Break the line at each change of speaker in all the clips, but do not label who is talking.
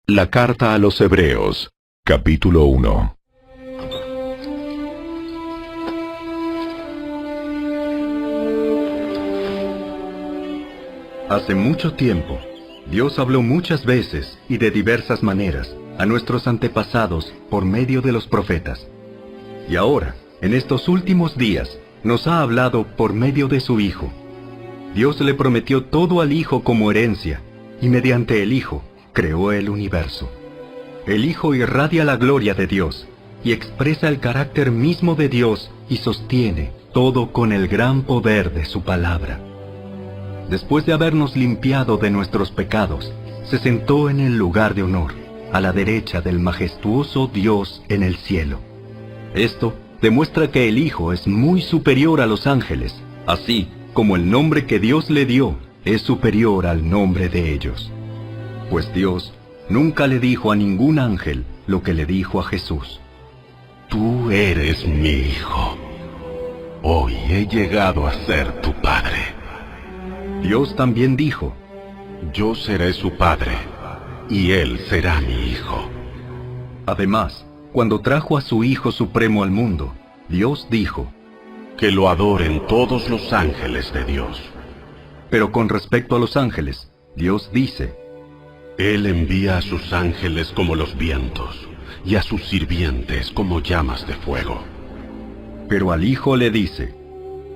La carta a los Hebreos, capítulo 1.
Hace mucho tiempo, Dios habló muchas veces y de diversas maneras a nuestros antepasados por medio de los profetas. Y ahora, en estos últimos días, nos ha hablado por medio de su Hijo. Dios le prometió todo al Hijo como herencia, y mediante el Hijo creó el universo. El Hijo irradia la gloria de Dios, y expresa el carácter mismo de Dios y sostiene todo con el gran poder de su palabra. Después de habernos limpiado de nuestros pecados, se sentó en el lugar de honor, a la derecha del majestuoso Dios en el cielo. Esto demuestra que el Hijo es muy superior a los ángeles, así como el nombre que Dios le dio es superior al nombre de ellos. Pues Dios nunca le dijo a ningún ángel lo que le dijo a Jesús.
Tú eres mi Hijo. Hoy he llegado a ser tu Padre.
Dios también dijo,
Yo seré su Padre, y Él será mi Hijo.
Además, cuando trajo a su Hijo Supremo al mundo, Dios dijo,
Que lo adoren todos los ángeles de Dios.
Pero con respecto a los ángeles, Dios dice,
Él envía a sus ángeles como los vientos, y a sus sirvientes como llamas de fuego.
Pero al Hijo le dice,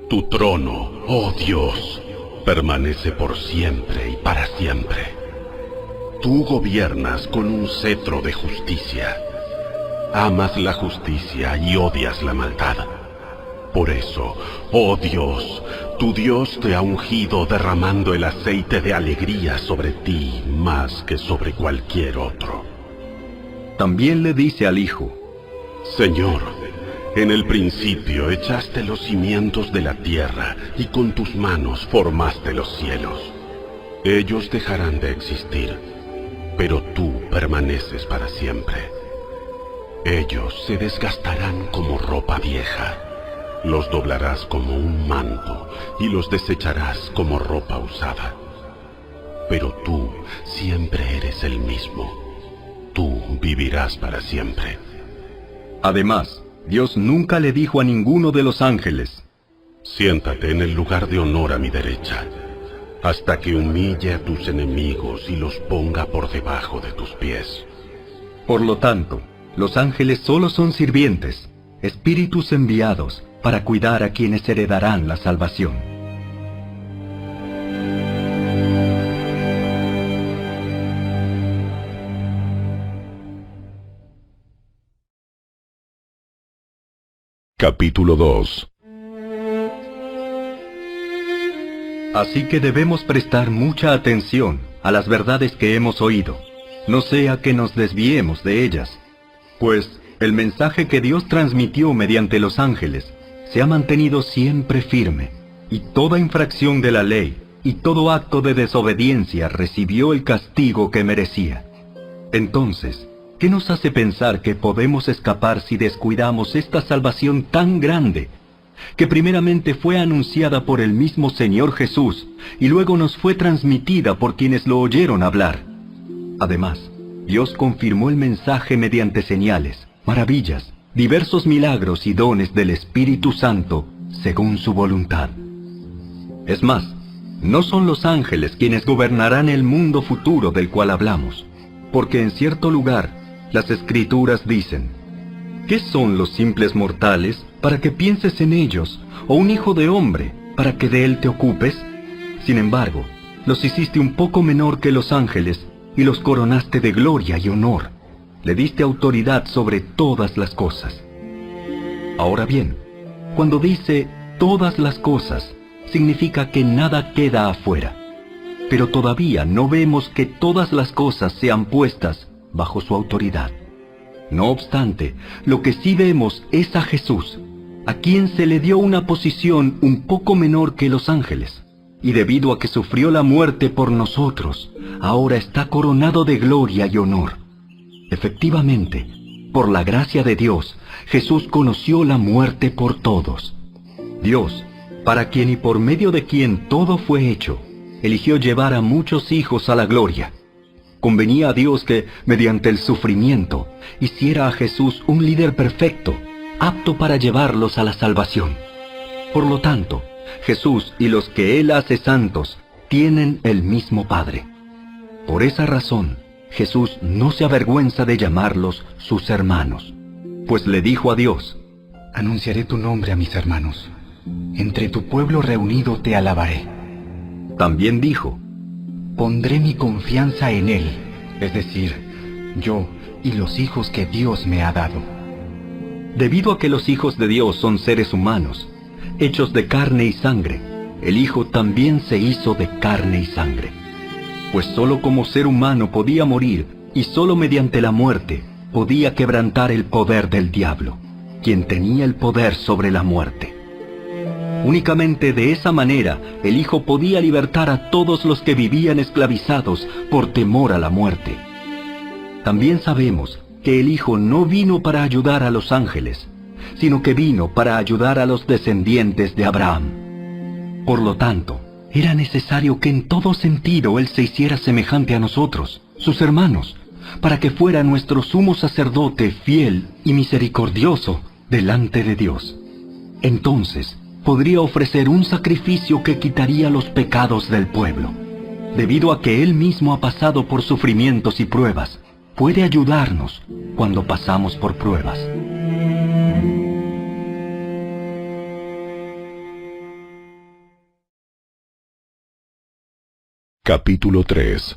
Tu trono, oh Dios, permanece por siempre y para siempre. Tú gobiernas con un cetro de justicia. Amas la justicia y odias la maldad. Por eso, oh Dios, tu Dios te ha ungido derramando el aceite de alegría sobre ti más que sobre cualquier otro.
También le dice al Hijo,
Señor, en el principio echaste los cimientos de la tierra y con tus manos formaste los cielos. Ellos dejarán de existir, pero tú permaneces para siempre. Ellos se desgastarán como ropa vieja. Los doblarás como un manto y los desecharás como ropa usada. Pero tú siempre eres el mismo. Tú vivirás para siempre.
Además, Dios nunca le dijo a ninguno de los ángeles,
Siéntate en el lugar de honor a mi derecha, hasta que humille a tus enemigos y los ponga por debajo de tus pies.
Por lo tanto, los ángeles solo son sirvientes, espíritus enviados para cuidar a quienes heredarán la salvación.
Capítulo 2.
Así que debemos prestar mucha atención a las verdades que hemos oído, no sea que nos desviemos de ellas, pues el mensaje que Dios transmitió mediante los ángeles se ha mantenido siempre firme, y toda infracción de la ley y todo acto de desobediencia recibió el castigo que merecía. Entonces, ¿qué nos hace pensar que podemos escapar si descuidamos esta salvación tan grande, que primeramente fue anunciada por el mismo Señor Jesús y luego nos fue transmitida por quienes lo oyeron hablar? Además, Dios confirmó el mensaje mediante señales, maravillas, diversos milagros y dones del Espíritu Santo, según su voluntad. Es más, no son los ángeles quienes gobernarán el mundo futuro del cual hablamos, porque en cierto lugar las Escrituras dicen, ¿qué son los simples mortales para que pienses en ellos, o un hijo de hombre para que de él te ocupes? Sin embargo, los hiciste un poco menor que los ángeles y los coronaste de gloria y honor. Le diste autoridad sobre todas las cosas. Ahora bien, cuando dice todas las cosas, significa que nada queda afuera. Pero todavía no vemos que todas las cosas sean puestas bajo su autoridad. No obstante, lo que sí vemos es a Jesús, a quien se le dio una posición un poco menor que los ángeles, y debido a que sufrió la muerte por nosotros, ahora está coronado de gloria y honor. Efectivamente, por la gracia de Dios, Jesús conoció la muerte por todos. Dios, para quien y por medio de quien todo fue hecho, eligió llevar a muchos hijos a la gloria. convenía a Dios que, mediante el sufrimiento, hiciera a Jesús un líder perfecto, apto para llevarlos a la salvación. Por lo tanto, Jesús y los que Él hace santos tienen el mismo Padre. Por esa razón, Jesús no se avergüenza de llamarlos sus hermanos, pues le dijo a Dios:
anunciaré tu nombre a mis hermanos. Entre tu pueblo reunido te alabaré.
También dijo:
pondré mi confianza en Él, es decir, yo y los hijos que Dios me ha dado.
Debido a que los hijos de Dios son seres humanos, hechos de carne y sangre, el Hijo también se hizo de carne y sangre. Pues sólo como ser humano podía morir, y sólo mediante la muerte podía quebrantar el poder del diablo, quien tenía el poder sobre la muerte. Únicamente de esa manera el Hijo podía libertar a todos los que vivían esclavizados por temor a la muerte. También sabemos que el Hijo no vino para ayudar a los ángeles, sino que vino para ayudar a los descendientes de Abraham. Por lo tanto, era necesario que en todo sentido Él se hiciera semejante a nosotros, sus hermanos, para que fuera nuestro sumo sacerdote fiel y misericordioso delante de Dios. Entonces, podría ofrecer un sacrificio que quitaría los pecados del pueblo. Debido a que Él mismo ha pasado por sufrimientos y pruebas, puede ayudarnos cuando pasamos por pruebas.
Capítulo 3.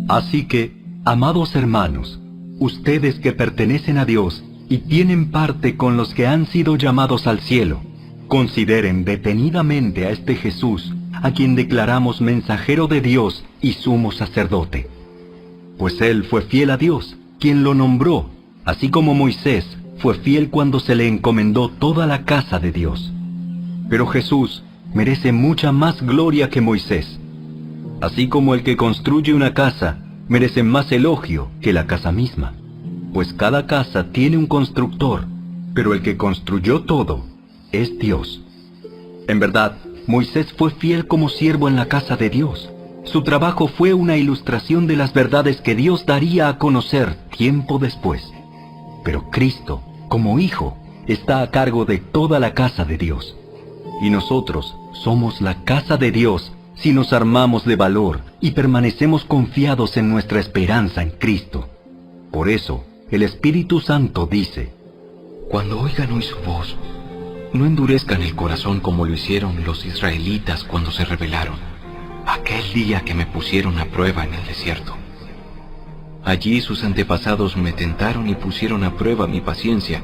Así que, amados hermanos, ustedes que pertenecen a Dios y tienen parte con los que han sido llamados al cielo, consideren detenidamente a este Jesús, a quien declaramos mensajero de Dios y sumo sacerdote. Pues Él fue fiel a Dios, quien lo nombró, así como Moisés fue fiel cuando se le encomendó toda la casa de Dios. Pero Jesús merece mucha más gloria que Moisés. Así como el que construye una casa merece más elogio que la casa misma, pues cada casa tiene un constructor, pero el que construyó todo es Dios. En verdad, Moisés fue fiel como siervo en la casa de Dios. Su trabajo fue una ilustración de las verdades que Dios daría a conocer tiempo después. Pero Cristo, como Hijo, está a cargo de toda la casa de Dios. Y nosotros somos la casa de Dios si nos armamos de valor y permanecemos confiados en nuestra esperanza en Cristo. Por eso, el Espíritu Santo dice:
cuando oigan hoy su voz, no endurezcan el corazón como lo hicieron los israelitas cuando se rebelaron, aquel día que me pusieron a prueba en el desierto. Allí sus antepasados me tentaron y pusieron a prueba mi paciencia,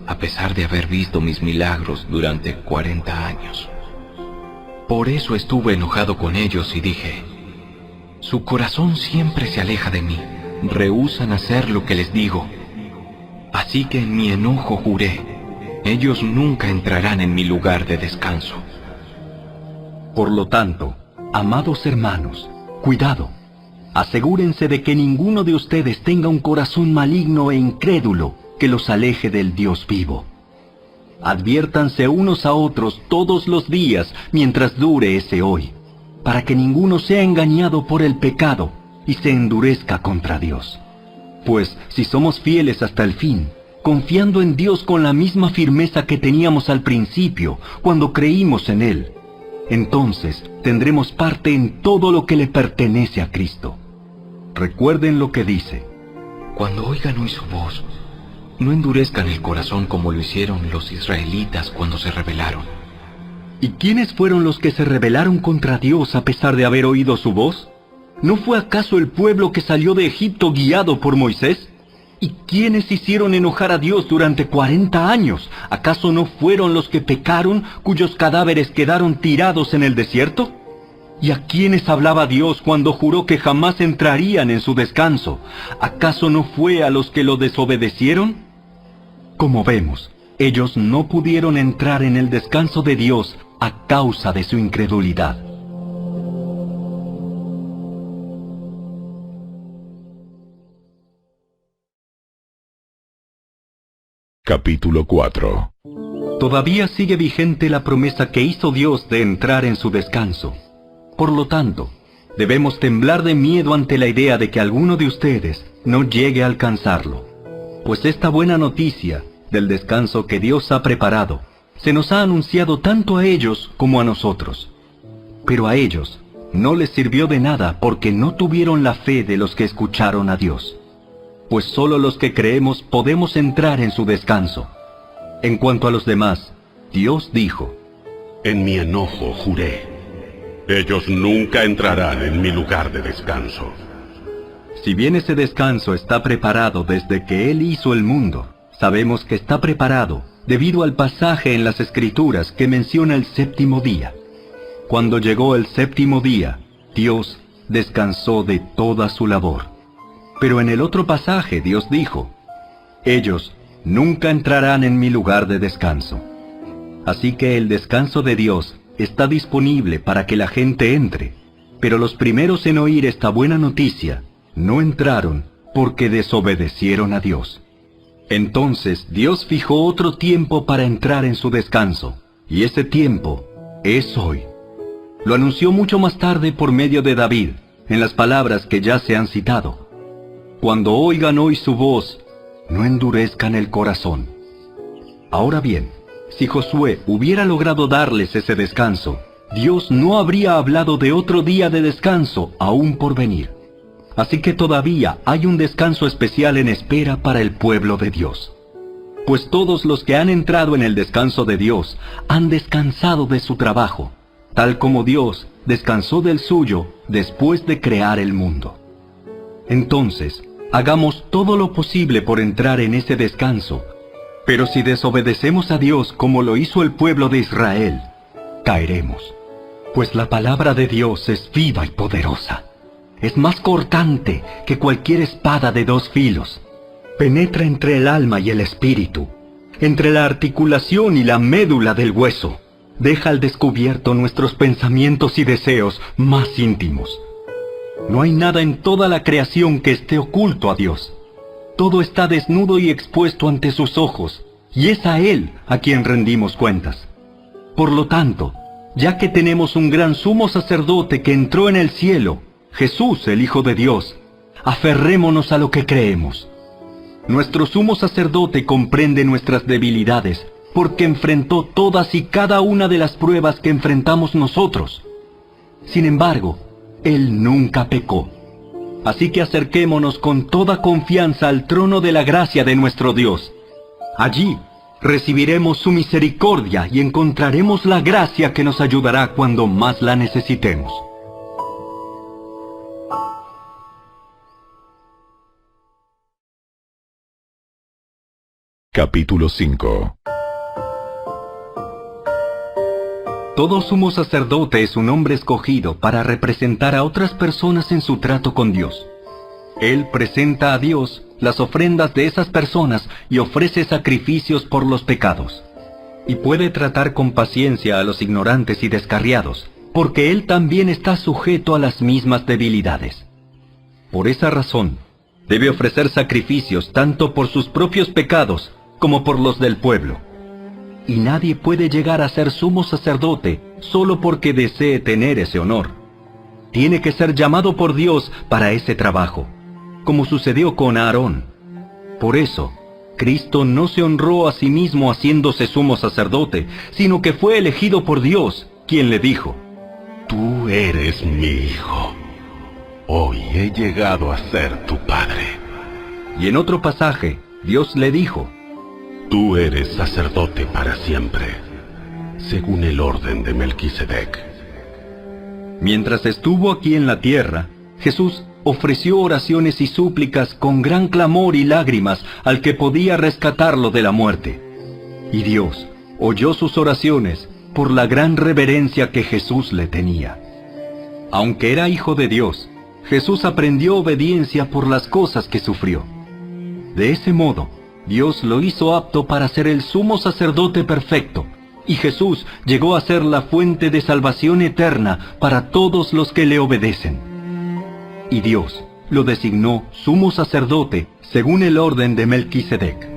a pesar de haber visto mis milagros durante 40 años. Por eso estuve enojado con ellos y dije: su corazón siempre se aleja de mí, rehúsan hacer lo que les digo. Así que en mi enojo juré: ellos nunca entrarán en mi lugar de descanso.
Por lo tanto, amados hermanos, cuidado. Asegúrense de que ninguno de ustedes tenga un corazón maligno e incrédulo que los aleje del Dios vivo. Adviértanse unos a otros todos los días mientras dure ese hoy, para que ninguno sea engañado por el pecado y se endurezca contra Dios. Pues si somos fieles hasta el fin, confiando en Dios con la misma firmeza que teníamos al principio, cuando creímos en Él, entonces tendremos parte en todo lo que le pertenece a Cristo. Recuerden lo que dice:
cuando oigan hoy su voz, no endurezcan el corazón como lo hicieron los israelitas cuando se rebelaron.
¿Y quiénes fueron los que se rebelaron contra Dios a pesar de haber oído su voz? ¿No fue acaso el pueblo que salió de Egipto guiado por Moisés? ¿Y quiénes hicieron enojar a Dios durante 40 años? ¿Acaso no fueron los que pecaron, cuyos cadáveres quedaron tirados en el desierto? ¿Y a quiénes hablaba Dios cuando juró que jamás entrarían en su descanso? ¿Acaso no fue a los que lo desobedecieron? Como vemos, ellos no pudieron entrar en el descanso de Dios a causa de su incredulidad.
Capítulo 4.
Todavía sigue vigente la promesa que hizo Dios de entrar en su descanso. Por lo tanto, debemos temblar de miedo ante la idea de que alguno de ustedes no llegue a alcanzarlo. Pues esta buena noticia del descanso que Dios ha preparado se nos ha anunciado tanto a ellos como a nosotros. Pero a ellos no les sirvió de nada porque no tuvieron la fe de los que escucharon a Dios. Pues solo los que creemos podemos entrar en su descanso. En cuanto a los demás, Dios dijo:
En mi enojo juré, ellos nunca entrarán en mi lugar de descanso.
Si bien ese descanso está preparado desde que Él hizo el mundo, sabemos que está preparado debido al pasaje en las Escrituras que menciona el séptimo día. Cuando llegó el séptimo día, Dios descansó de toda su labor. Pero en el otro pasaje Dios dijo: ellos nunca entrarán en mi lugar de descanso. Así que el descanso de Dios está disponible para que la gente entre, pero los primeros en oír esta buena noticia no entraron porque desobedecieron a Dios. Entonces Dios fijó otro tiempo para entrar en su descanso, y ese tiempo es hoy. Lo anunció mucho más tarde por medio de David, en las palabras que ya se han citado: cuando oigan hoy su voz, no endurezcan el corazón. Ahora bien, si Josué hubiera logrado darles ese descanso, Dios no habría hablado de otro día de descanso aún por venir. Así que todavía hay un descanso especial en espera para el pueblo de Dios. Pues todos los que han entrado en el descanso de Dios han descansado de su trabajo, tal como Dios descansó del suyo después de crear el mundo. Entonces, hagamos todo lo posible por entrar en ese descanso, pero si desobedecemos a Dios como lo hizo el pueblo de Israel, caeremos. Pues la palabra de Dios es viva y poderosa. Es más cortante que cualquier espada de dos filos. Penetra entre el alma y el espíritu, entre la articulación y la médula del hueso. Deja al descubierto nuestros pensamientos y deseos más íntimos. No hay nada en toda la creación que esté oculto a Dios. Todo está desnudo y expuesto ante sus ojos, y es a Él a quien rendimos cuentas. Por lo tanto, ya que tenemos un gran sumo sacerdote que entró en el cielo, Jesús, el Hijo de Dios, aferrémonos a lo que creemos. Nuestro sumo sacerdote comprende nuestras debilidades, porque enfrentó todas y cada una de las pruebas que enfrentamos nosotros. Sin embargo, Él nunca pecó. Así que acerquémonos con toda confianza al trono de la gracia de nuestro Dios. Allí recibiremos su misericordia y encontraremos la gracia que nos ayudará cuando más la necesitemos.
Capítulo 5.
Todo sumo sacerdote es un hombre escogido para representar a otras personas en su trato con Dios. Él presenta a Dios las ofrendas de esas personas y ofrece sacrificios por los pecados. Y puede tratar con paciencia a los ignorantes y descarriados, porque él también está sujeto a las mismas debilidades. Por esa razón, debe ofrecer sacrificios tanto por sus propios pecados como por los del pueblo. Y nadie puede llegar a ser sumo sacerdote solo porque desee tener ese honor. Tiene que ser llamado por Dios para ese trabajo, como sucedió con Aarón. Por eso, Cristo no se honró a sí mismo haciéndose sumo sacerdote, sino que fue elegido por Dios, quien le dijo:
Tú eres mi hijo. Hoy he llegado a ser tu padre.
Y en otro pasaje, Dios le dijo:
Tú eres sacerdote para siempre, según el orden de Melquisedec.
Mientras estuvo aquí en la tierra, Jesús ofreció oraciones y súplicas con gran clamor y lágrimas al que podía rescatarlo de la muerte. Y Dios oyó sus oraciones por la gran reverencia que Jesús le tenía. Aunque era hijo de Dios, Jesús aprendió obediencia por las cosas que sufrió. De ese modo, Dios lo hizo apto para ser el sumo sacerdote perfecto, y Jesús llegó a ser la fuente de salvación eterna para todos los que le obedecen. Y Dios lo designó sumo sacerdote según el orden de Melquisedec.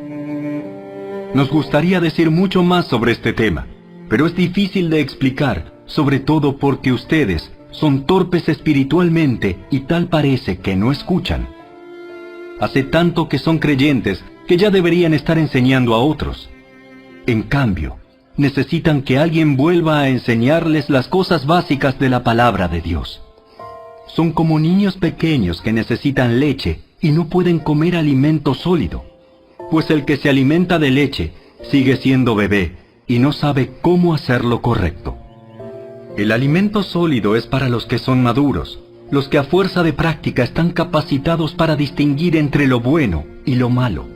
Nos gustaría decir mucho más sobre este tema, pero es difícil de explicar, sobre todo porque ustedes Son torpes espiritualmente y tal parece que no escuchan. Hace tanto que son creyentes que ya deberían estar enseñando a otros. En cambio, necesitan que alguien vuelva a enseñarles las cosas básicas de la palabra de Dios. Son como niños pequeños que necesitan leche y no pueden comer alimento sólido, pues el que se alimenta de leche sigue siendo bebé y no sabe cómo hacer lo correcto. El alimento sólido es para los que son maduros, los que a fuerza de práctica están capacitados para distinguir entre lo bueno y lo malo.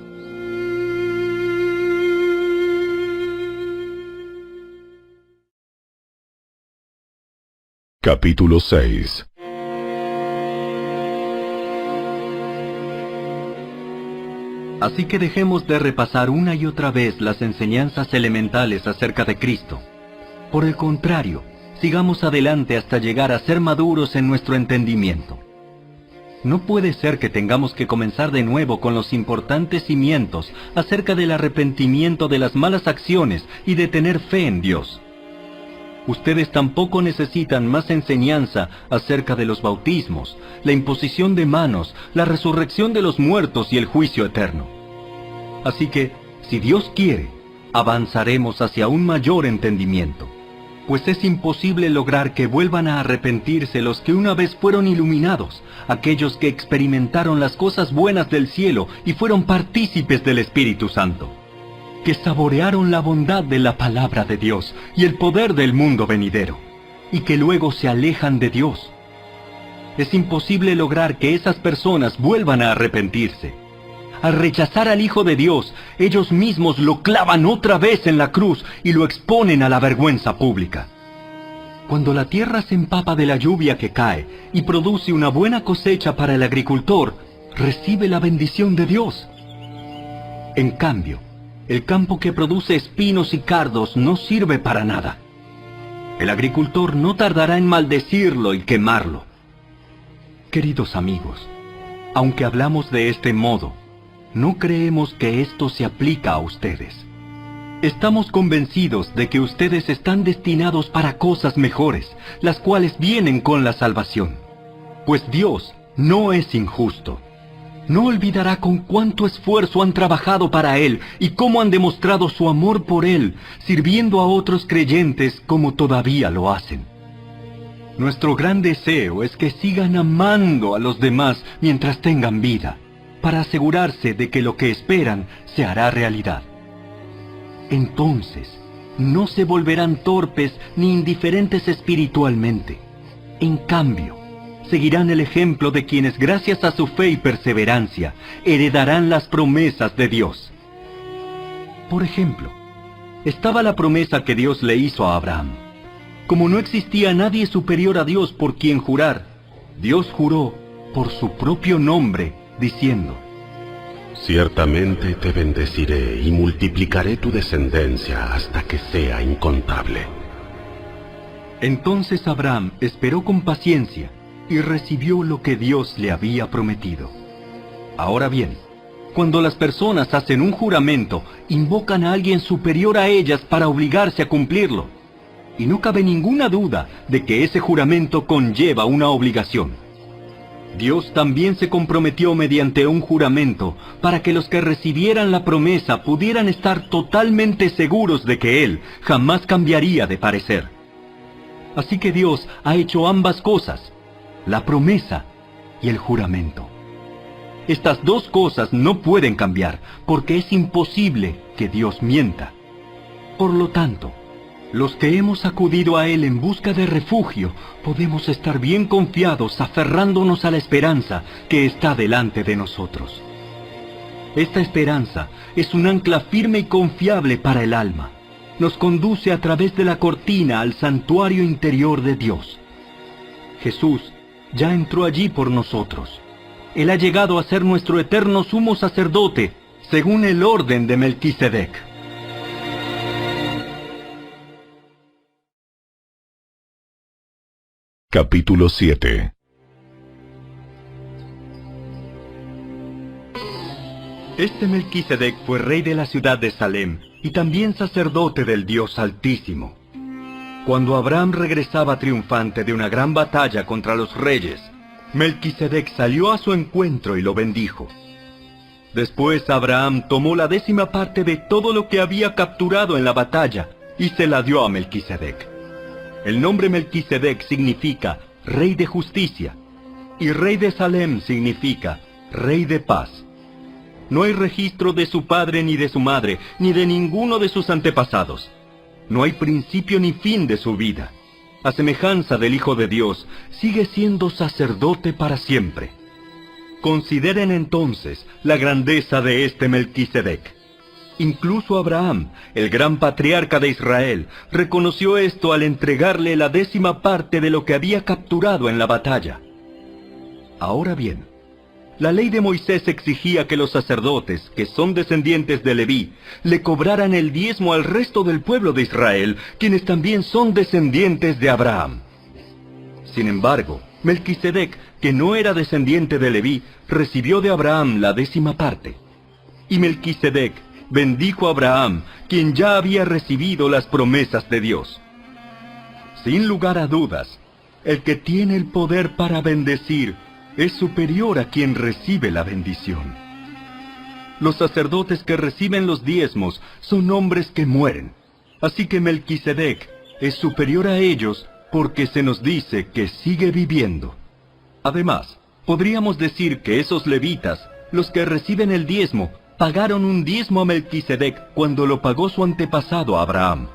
Capítulo 6.
Así que dejemos de repasar una y otra vez las enseñanzas elementales acerca de Cristo. Por el contrario, sigamos adelante hasta llegar a ser maduros en nuestro entendimiento. No puede ser que tengamos que comenzar de nuevo con los importantes cimientos acerca del arrepentimiento de las malas acciones y de tener fe en Dios. Ustedes tampoco necesitan más enseñanza acerca de los bautismos, la imposición de manos, la resurrección de los muertos y el juicio eterno. Así que, si Dios quiere, avanzaremos hacia un mayor entendimiento, pues es imposible lograr que vuelvan a arrepentirse los que una vez fueron iluminados, aquellos que experimentaron las cosas buenas del cielo y fueron partícipes del Espíritu Santo, que saborearon la bondad de la palabra de Dios y el poder del mundo venidero, y que luego se alejan de Dios. Es imposible lograr que esas personas vuelvan a arrepentirse. Al rechazar al Hijo de Dios, ellos mismos lo clavan otra vez en la cruz y lo exponen a la vergüenza pública. Cuando la tierra se empapa de la lluvia que cae y produce una buena cosecha para el agricultor, recibe la bendición de Dios. En cambio, el campo que produce espinos y cardos no sirve para nada. El agricultor no tardará en maldecirlo y quemarlo. Queridos amigos, aunque hablamos de este modo, no creemos que esto se aplica a ustedes. Estamos convencidos de que ustedes están destinados para cosas mejores, las cuales vienen con la salvación. Pues Dios no es injusto. No olvidará con cuánto esfuerzo han trabajado para Él y cómo han demostrado su amor por Él, sirviendo a otros creyentes como todavía lo hacen. Nuestro gran deseo es que sigan amando a los demás mientras tengan vida, para asegurarse de que lo que esperan se hará realidad. Entonces, no se volverán torpes ni indiferentes espiritualmente. En cambio, seguirán el ejemplo de quienes, gracias a su fe y perseverancia, heredarán las promesas de Dios. Por ejemplo, estaba la promesa que Dios le hizo a Abraham. Como no existía nadie superior a Dios por quien jurar, Dios juró por su propio nombre, diciendo:
Ciertamente te bendeciré y multiplicaré tu descendencia hasta que sea incontable.
Entonces Abraham esperó con paciencia y recibió lo que Dios le había prometido. Ahora bien, cuando las personas hacen un juramento, invocan a alguien superior a ellas para obligarse a cumplirlo. Y no cabe ninguna duda de que ese juramento conlleva una obligación. Dios también se comprometió mediante un juramento para que los que recibieran la promesa pudieran estar totalmente seguros de que Él jamás cambiaría de parecer. Así que Dios ha hecho ambas cosas, la promesa y el juramento. Estas dos cosas no pueden cambiar, porque es imposible que Dios mienta. Por lo tanto, los que hemos acudido a Él en busca de refugio, podemos estar bien confiados aferrándonos a la esperanza que está delante de nosotros. Esta esperanza es un ancla firme y confiable para el alma. Nos conduce a través de la cortina al santuario interior de Dios. Jesús ya entró allí por nosotros. Él ha llegado a ser nuestro eterno sumo sacerdote, según el orden de Melquisedec.
Capítulo 7.
Este Melquisedec fue rey de la ciudad de Salem y también sacerdote del Dios Altísimo. Cuando Abraham regresaba triunfante de una gran batalla contra los reyes, Melquisedec salió a su encuentro y lo bendijo. Después Abraham tomó la 10ª parte de todo lo que había capturado en la batalla y se la dio a Melquisedec. El nombre Melquisedec significa Rey de Justicia, y Rey de Salem significa Rey de Paz. No hay registro de su padre ni de su madre, ni de ninguno de sus antepasados. No hay principio ni fin de su vida. A semejanza del Hijo de Dios, sigue siendo sacerdote para siempre. Consideren entonces la grandeza de este Melquisedec. Incluso Abraham, el gran patriarca de Israel, reconoció esto al entregarle la 10ª parte de lo que había capturado en la batalla. Ahora bien, la ley de Moisés exigía que los sacerdotes, que son descendientes de Leví, le cobraran el diezmo al resto del pueblo de Israel, quienes también son descendientes de Abraham. Sin embargo, Melquisedec, que no era descendiente de Leví, recibió de Abraham la 10ª parte. Y Melquisedec bendijo a Abraham, quien ya había recibido las promesas de Dios. Sin lugar a dudas, el que tiene el poder para bendecir es superior a quien recibe la bendición. Los sacerdotes que reciben los diezmos son hombres que mueren, así que Melquisedec es superior a ellos porque se nos dice que sigue viviendo. Además, podríamos decir que esos levitas, los que reciben el diezmo, pagaron un diezmo a Melquisedec cuando lo pagó su antepasado Abraham.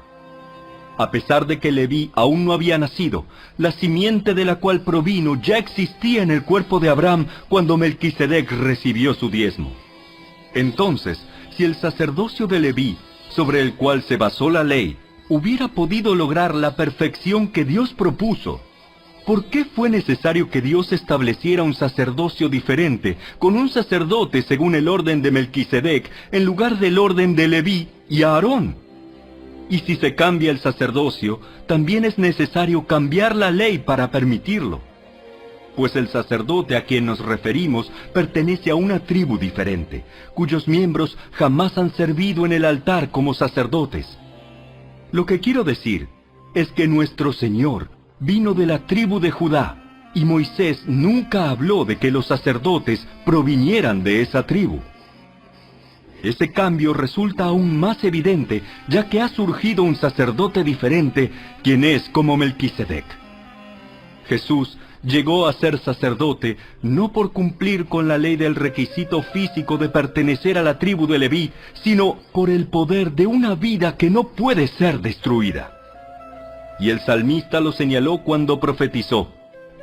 A pesar de que Leví aún no había nacido, la simiente de la cual provino ya existía en el cuerpo de Abraham cuando Melquisedec recibió su diezmo. Entonces, si el sacerdocio de Leví, sobre el cual se basó la ley, hubiera podido lograr la perfección que Dios propuso, ¿por qué fue necesario que Dios estableciera un sacerdocio diferente, con un sacerdote según el orden de Melquisedec, en lugar del orden de Leví y Aarón? Y si se cambia el sacerdocio, también es necesario cambiar la ley para permitirlo. Pues el sacerdote a quien nos referimos pertenece a una tribu diferente, cuyos miembros jamás han servido en el altar como sacerdotes. Lo que quiero decir es que nuestro Señor vino de la tribu de Judá, y Moisés nunca habló de que los sacerdotes provinieran de esa tribu. Ese cambio resulta aún más evidente, ya que ha surgido un sacerdote diferente, quien es como Melquisedec. Jesús llegó a ser sacerdote no por cumplir con la ley del requisito físico de pertenecer a la tribu de Leví, sino por el poder de una vida que no puede ser destruida. Y el salmista lo señaló cuando profetizó: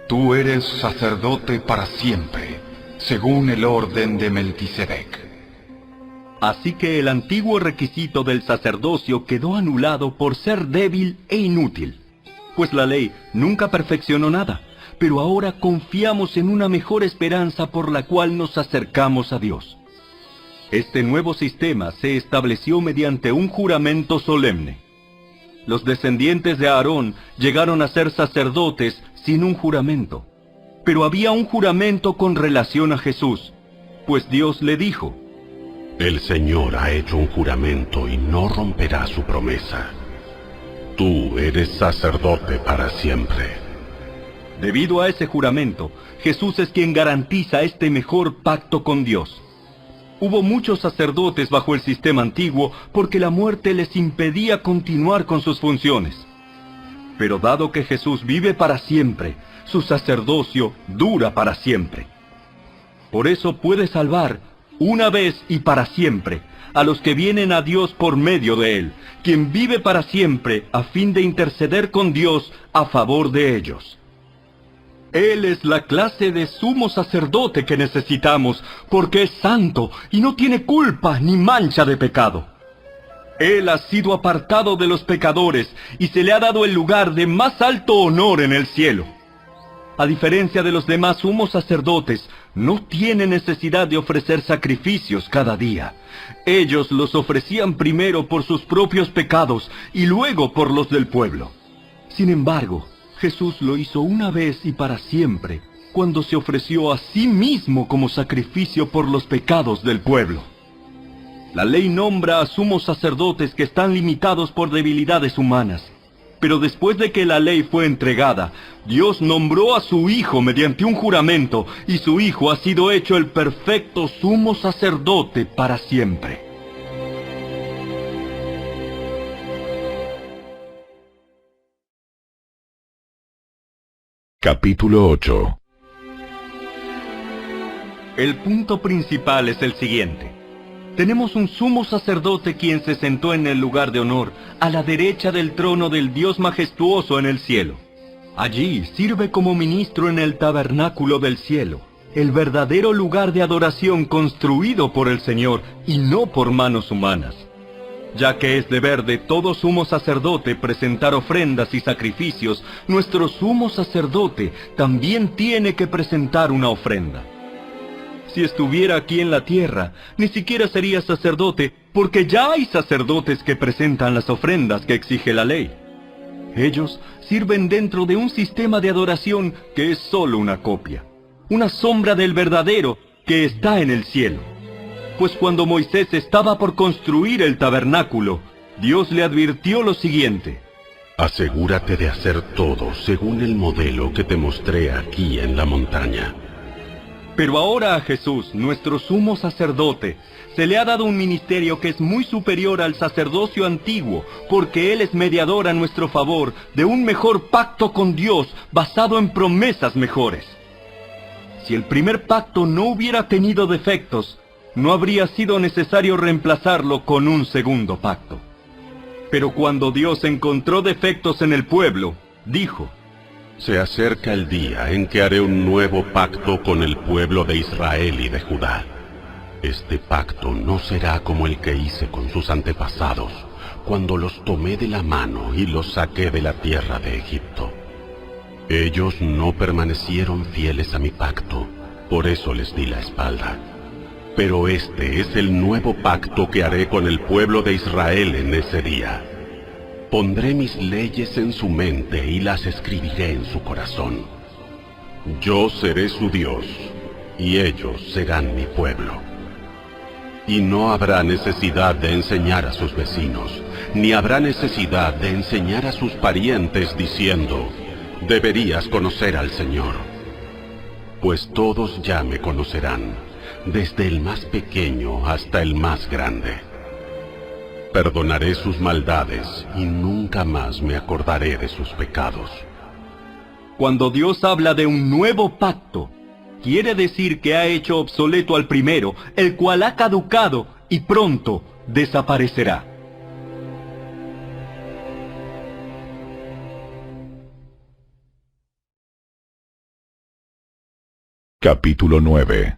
Tú eres sacerdote para siempre, según el orden de Melquisedec.
Así que el antiguo requisito del sacerdocio quedó anulado por ser débil e inútil, pues la ley nunca perfeccionó nada, pero ahora confiamos en una mejor esperanza por la cual nos acercamos a Dios. Este nuevo sistema se estableció mediante un juramento solemne. Los descendientes de Aarón llegaron a ser sacerdotes sin un juramento, pero había un juramento con relación a Jesús, pues Dios le dijo:
El Señor ha hecho un juramento y no romperá su promesa. Tú eres sacerdote para siempre.
Debido a ese juramento, Jesús es quien garantiza este mejor pacto con Dios. Hubo muchos sacerdotes bajo el sistema antiguo porque la muerte les impedía continuar con sus funciones. Pero dado que Jesús vive para siempre, su sacerdocio dura para siempre. Por eso puede salvar, una vez y para siempre, a los que vienen a Dios por medio de Él, quien vive para siempre a fin de interceder con Dios a favor de ellos. Él es la clase de sumo sacerdote que necesitamos, porque es santo y no tiene culpa ni mancha de pecado. Él ha sido apartado de los pecadores y se le ha dado el lugar de más alto honor en el cielo. A diferencia de los demás sumos sacerdotes, no tiene necesidad de ofrecer sacrificios cada día. Ellos los ofrecían primero por sus propios pecados y luego por los del pueblo. Sin embargo, Jesús lo hizo una vez y para siempre, cuando se ofreció a sí mismo como sacrificio por los pecados del pueblo. La ley nombra a sumos sacerdotes que están limitados por debilidades humanas, Pero después de que la ley fue entregada, Dios nombró a su Hijo mediante un juramento, y su Hijo ha sido hecho el perfecto sumo sacerdote para siempre.
Capítulo 8.
El punto principal es el siguiente. Tenemos un sumo sacerdote quien se sentó en el lugar de honor, a la derecha del trono del Dios majestuoso en el cielo. Allí sirve como ministro en el tabernáculo del cielo, el verdadero lugar de adoración construido por el Señor y no por manos humanas. Ya que es deber de todo sumo sacerdote presentar ofrendas y sacrificios, nuestro sumo sacerdote también tiene que presentar una ofrenda. Si estuviera aquí en la tierra, ni siquiera sería sacerdote, porque ya hay sacerdotes que presentan las ofrendas que exige la ley. Ellos sirven dentro de un sistema de adoración que es solo una copia, una sombra del verdadero que está en el cielo. Pues cuando Moisés estaba por construir el tabernáculo, Dios le advirtió lo siguiente:
asegúrate de hacer todo según el modelo que te mostré aquí en la montaña.
Pero ahora a Jesús, nuestro sumo sacerdote, se le ha dado un ministerio que es muy superior al sacerdocio antiguo, porque Él es mediador a nuestro favor de un mejor pacto con Dios basado en promesas mejores. Si el primer pacto no hubiera tenido defectos, no habría sido necesario reemplazarlo con un segundo pacto. Pero cuando Dios encontró defectos en el pueblo, dijo:
se acerca el día en que haré un nuevo pacto con el pueblo de Israel y de Judá. Este pacto no será como el que hice con sus antepasados, cuando los tomé de la mano y los saqué de la tierra de Egipto. Ellos no permanecieron fieles a mi pacto, por eso les di la espalda. Pero este es el nuevo pacto que haré con el pueblo de Israel en ese día. Pondré mis leyes en su mente y las escribiré en su corazón. Yo seré su Dios, y ellos serán mi pueblo. Y no habrá necesidad de enseñar a sus vecinos, ni habrá necesidad de enseñar a sus parientes diciendo: deberías conocer al Señor. Pues todos ya me conocerán, desde el más pequeño hasta el más grande. Perdonaré sus maldades y nunca más me acordaré de sus pecados.
Cuando Dios habla de un nuevo pacto, quiere decir que ha hecho obsoleto al primero, el cual ha caducado y pronto desaparecerá.
Capítulo 9.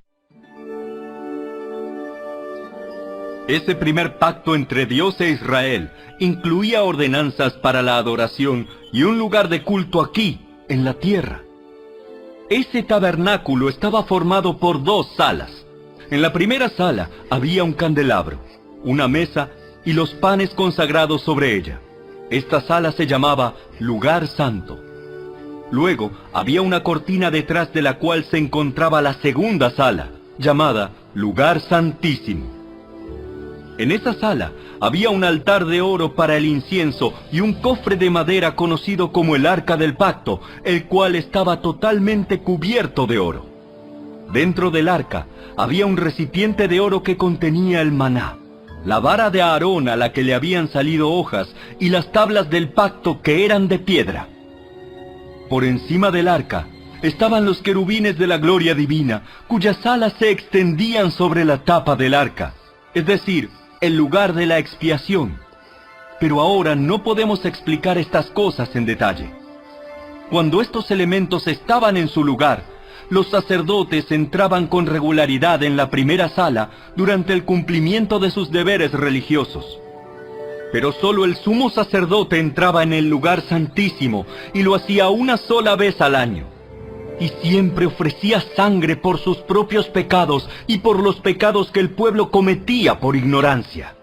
Ese primer pacto entre Dios e Israel incluía ordenanzas para la adoración y un lugar de culto aquí, en la tierra. Ese tabernáculo estaba formado por 2 salas. En la primera sala había un candelabro, una mesa y los panes consagrados sobre ella. Esta sala se llamaba Lugar Santo. Luego había una cortina detrás de la cual se encontraba la segunda sala, llamada Lugar Santísimo. En esa sala había un altar de oro para el incienso y un cofre de madera conocido como el Arca del Pacto, el cual estaba totalmente cubierto de oro. Dentro del arca había un recipiente de oro que contenía el maná, la vara de Aarón a la que le habían salido hojas y las tablas del pacto que eran de piedra. Por encima del arca estaban los querubines de la gloria divina, cuyas alas se extendían sobre la tapa del arca, es decir, el lugar de la expiación. Pero ahora no podemos explicar estas cosas en detalle. Cuando estos elementos estaban en su lugar, los sacerdotes entraban con regularidad en la primera sala durante el cumplimiento de sus deberes religiosos. Pero solo el sumo sacerdote entraba en el lugar santísimo y lo hacía una sola vez al año. Y siempre ofrecía sangre por sus propios pecados y por los pecados que el pueblo cometía por ignorancia.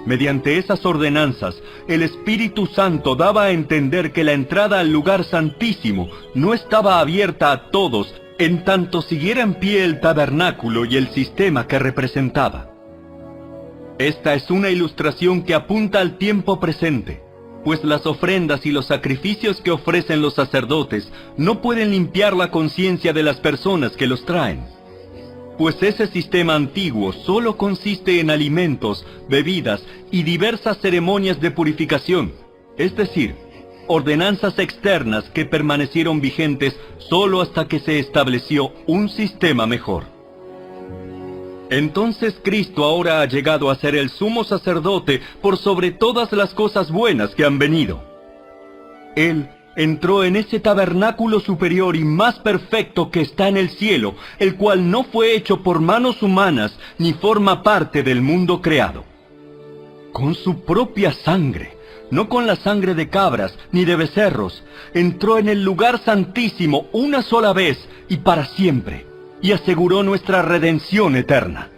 Mediante esas ordenanzas, el Espíritu Santo daba a entender que la entrada al lugar santísimo no estaba abierta a todos, en tanto siguiera en pie el tabernáculo y el sistema que representaba. Esta es una ilustración que apunta al tiempo presente. pues las ofrendas y los sacrificios que ofrecen los sacerdotes no pueden limpiar la conciencia de las personas que los traen. Pues ese sistema antiguo solo consiste en alimentos, bebidas y diversas ceremonias de purificación, es decir, ordenanzas externas que permanecieron vigentes solo hasta que se estableció un sistema mejor. Entonces Cristo ahora ha llegado a ser el sumo sacerdote por sobre todas las cosas buenas que han venido. Él entró en ese tabernáculo superior y más perfecto que está en el cielo, el cual no fue hecho por manos humanas ni forma parte del mundo creado. Con su propia sangre, no con la sangre de cabras ni de becerros, entró en el lugar santísimo una sola vez y para siempre, y aseguró nuestra redención eterna.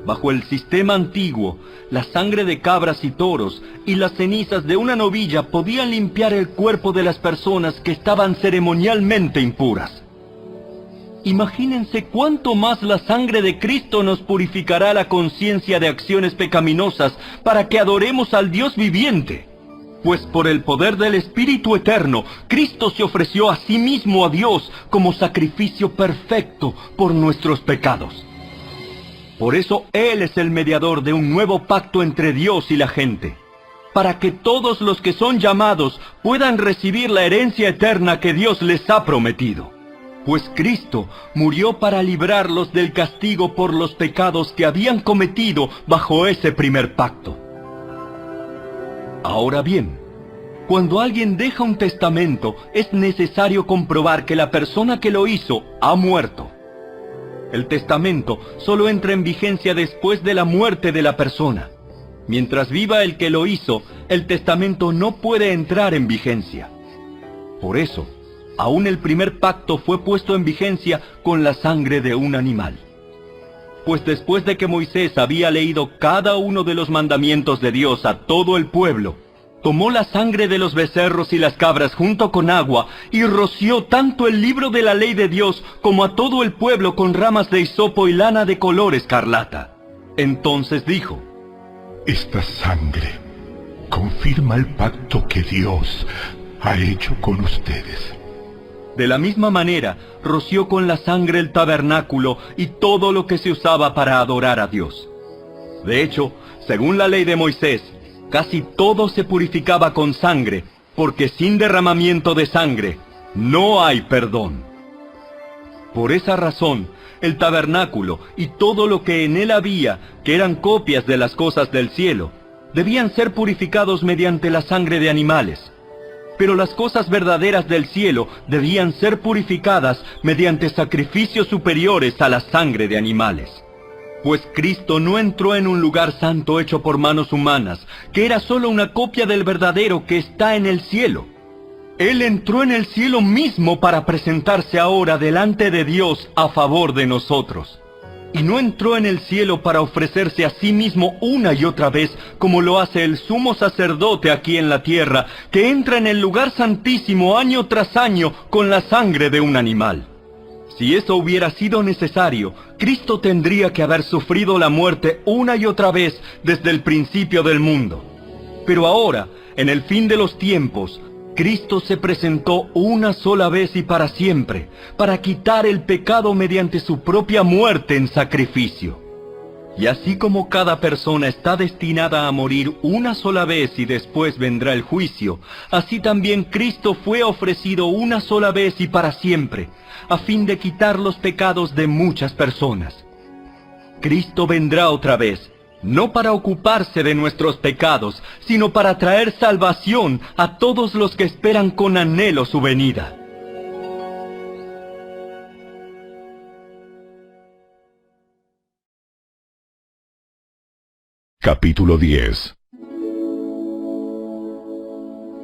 Bajo el sistema antiguo, la sangre de cabras y toros y las cenizas de una novilla podían limpiar el cuerpo de las personas que estaban ceremonialmente impuras. Imagínense cuánto más la sangre de Cristo nos purificará la conciencia de acciones pecaminosas para que adoremos al Dios viviente. Pues por el poder del Espíritu Eterno, Cristo se ofreció a sí mismo a Dios como sacrificio perfecto por nuestros pecados. Por eso Él es el mediador de un nuevo pacto entre Dios y la gente, para que todos los que son llamados puedan recibir la herencia eterna que Dios les ha prometido. Pues Cristo murió para librarlos del castigo por los pecados que habían cometido bajo ese primer pacto. Ahora bien, cuando alguien deja un testamento, es necesario comprobar que la persona que lo hizo ha muerto. El testamento solo entra en vigencia después de la muerte de la persona. Mientras viva el que lo hizo, el testamento no puede entrar en vigencia. Por eso, aún el primer pacto fue puesto en vigencia con la sangre de un animal. Pues después de que Moisés había leído cada uno de los mandamientos de Dios a todo el pueblo, tomó la sangre de los becerros y las cabras junto con agua y roció tanto el libro de la ley de Dios como a todo el pueblo con ramas de hisopo y lana de color escarlata. Entonces dijo:
Esta sangre confirma el pacto que Dios ha hecho con ustedes.
De la misma manera, roció con la sangre el tabernáculo y todo lo que se usaba para adorar a Dios. De hecho, según la ley de Moisés, casi todo se purificaba con sangre, porque sin derramamiento de sangre no hay perdón. Por esa razón, el tabernáculo y todo lo que en él había, que eran copias de las cosas del cielo, debían ser purificados mediante la sangre de animales. Pero las cosas verdaderas del cielo debían ser purificadas mediante sacrificios superiores a la sangre de animales. Pues Cristo no entró en un lugar santo hecho por manos humanas, que era solo una copia del verdadero que está en el cielo. Él entró en el cielo mismo para presentarse ahora delante de Dios a favor de nosotros. Y no entró en el cielo para ofrecerse a sí mismo una y otra vez, como lo hace el sumo sacerdote aquí en la tierra, que entra en el lugar santísimo año tras año con la sangre de un animal. Si eso hubiera sido necesario, Cristo tendría que haber sufrido la muerte una y otra vez desde el principio del mundo. Pero ahora, en el fin de los tiempos, Cristo se presentó una sola vez y para siempre, para quitar el pecado mediante su propia muerte en sacrificio. Y así como cada persona está destinada a morir una sola vez y después vendrá el juicio, así también Cristo fue ofrecido una sola vez y para siempre, a fin de quitar los pecados de muchas personas. Cristo vendrá otra vez, no para ocuparse de nuestros pecados, sino para traer salvación a todos los que esperan con anhelo su venida.
Capítulo 10.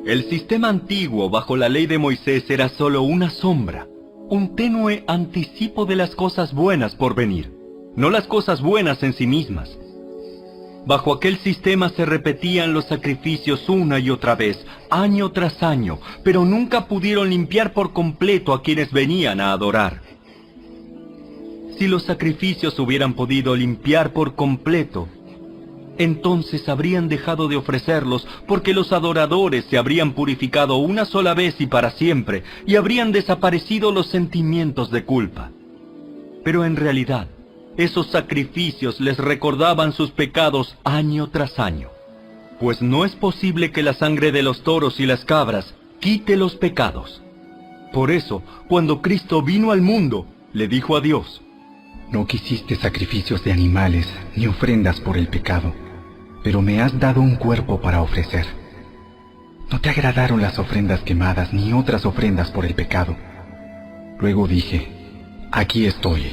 El sistema antiguo bajo la ley de Moisés era solo una sombra, un tenue anticipo de las cosas buenas por venir, no las cosas buenas en sí mismas. Bajo aquel sistema se repetían los sacrificios una y otra vez, año tras año, pero nunca pudieron limpiar por completo a quienes venían a adorar. Si los sacrificios hubieran podido limpiar por completo, entonces habrían dejado de ofrecerlos, porque los adoradores se habrían purificado una sola vez y para siempre, y habrían desaparecido los sentimientos de culpa. Pero en realidad, esos sacrificios les recordaban sus pecados año tras año, pues no es posible que la sangre de los toros y las cabras quite los pecados. Por eso, cuando Cristo vino al mundo, le dijo a Dios:
No quisiste sacrificios de animales ni ofrendas por el pecado, pero me has dado un cuerpo para ofrecer. No te agradaron las ofrendas quemadas ni otras ofrendas por el pecado. Luego dije: Aquí estoy,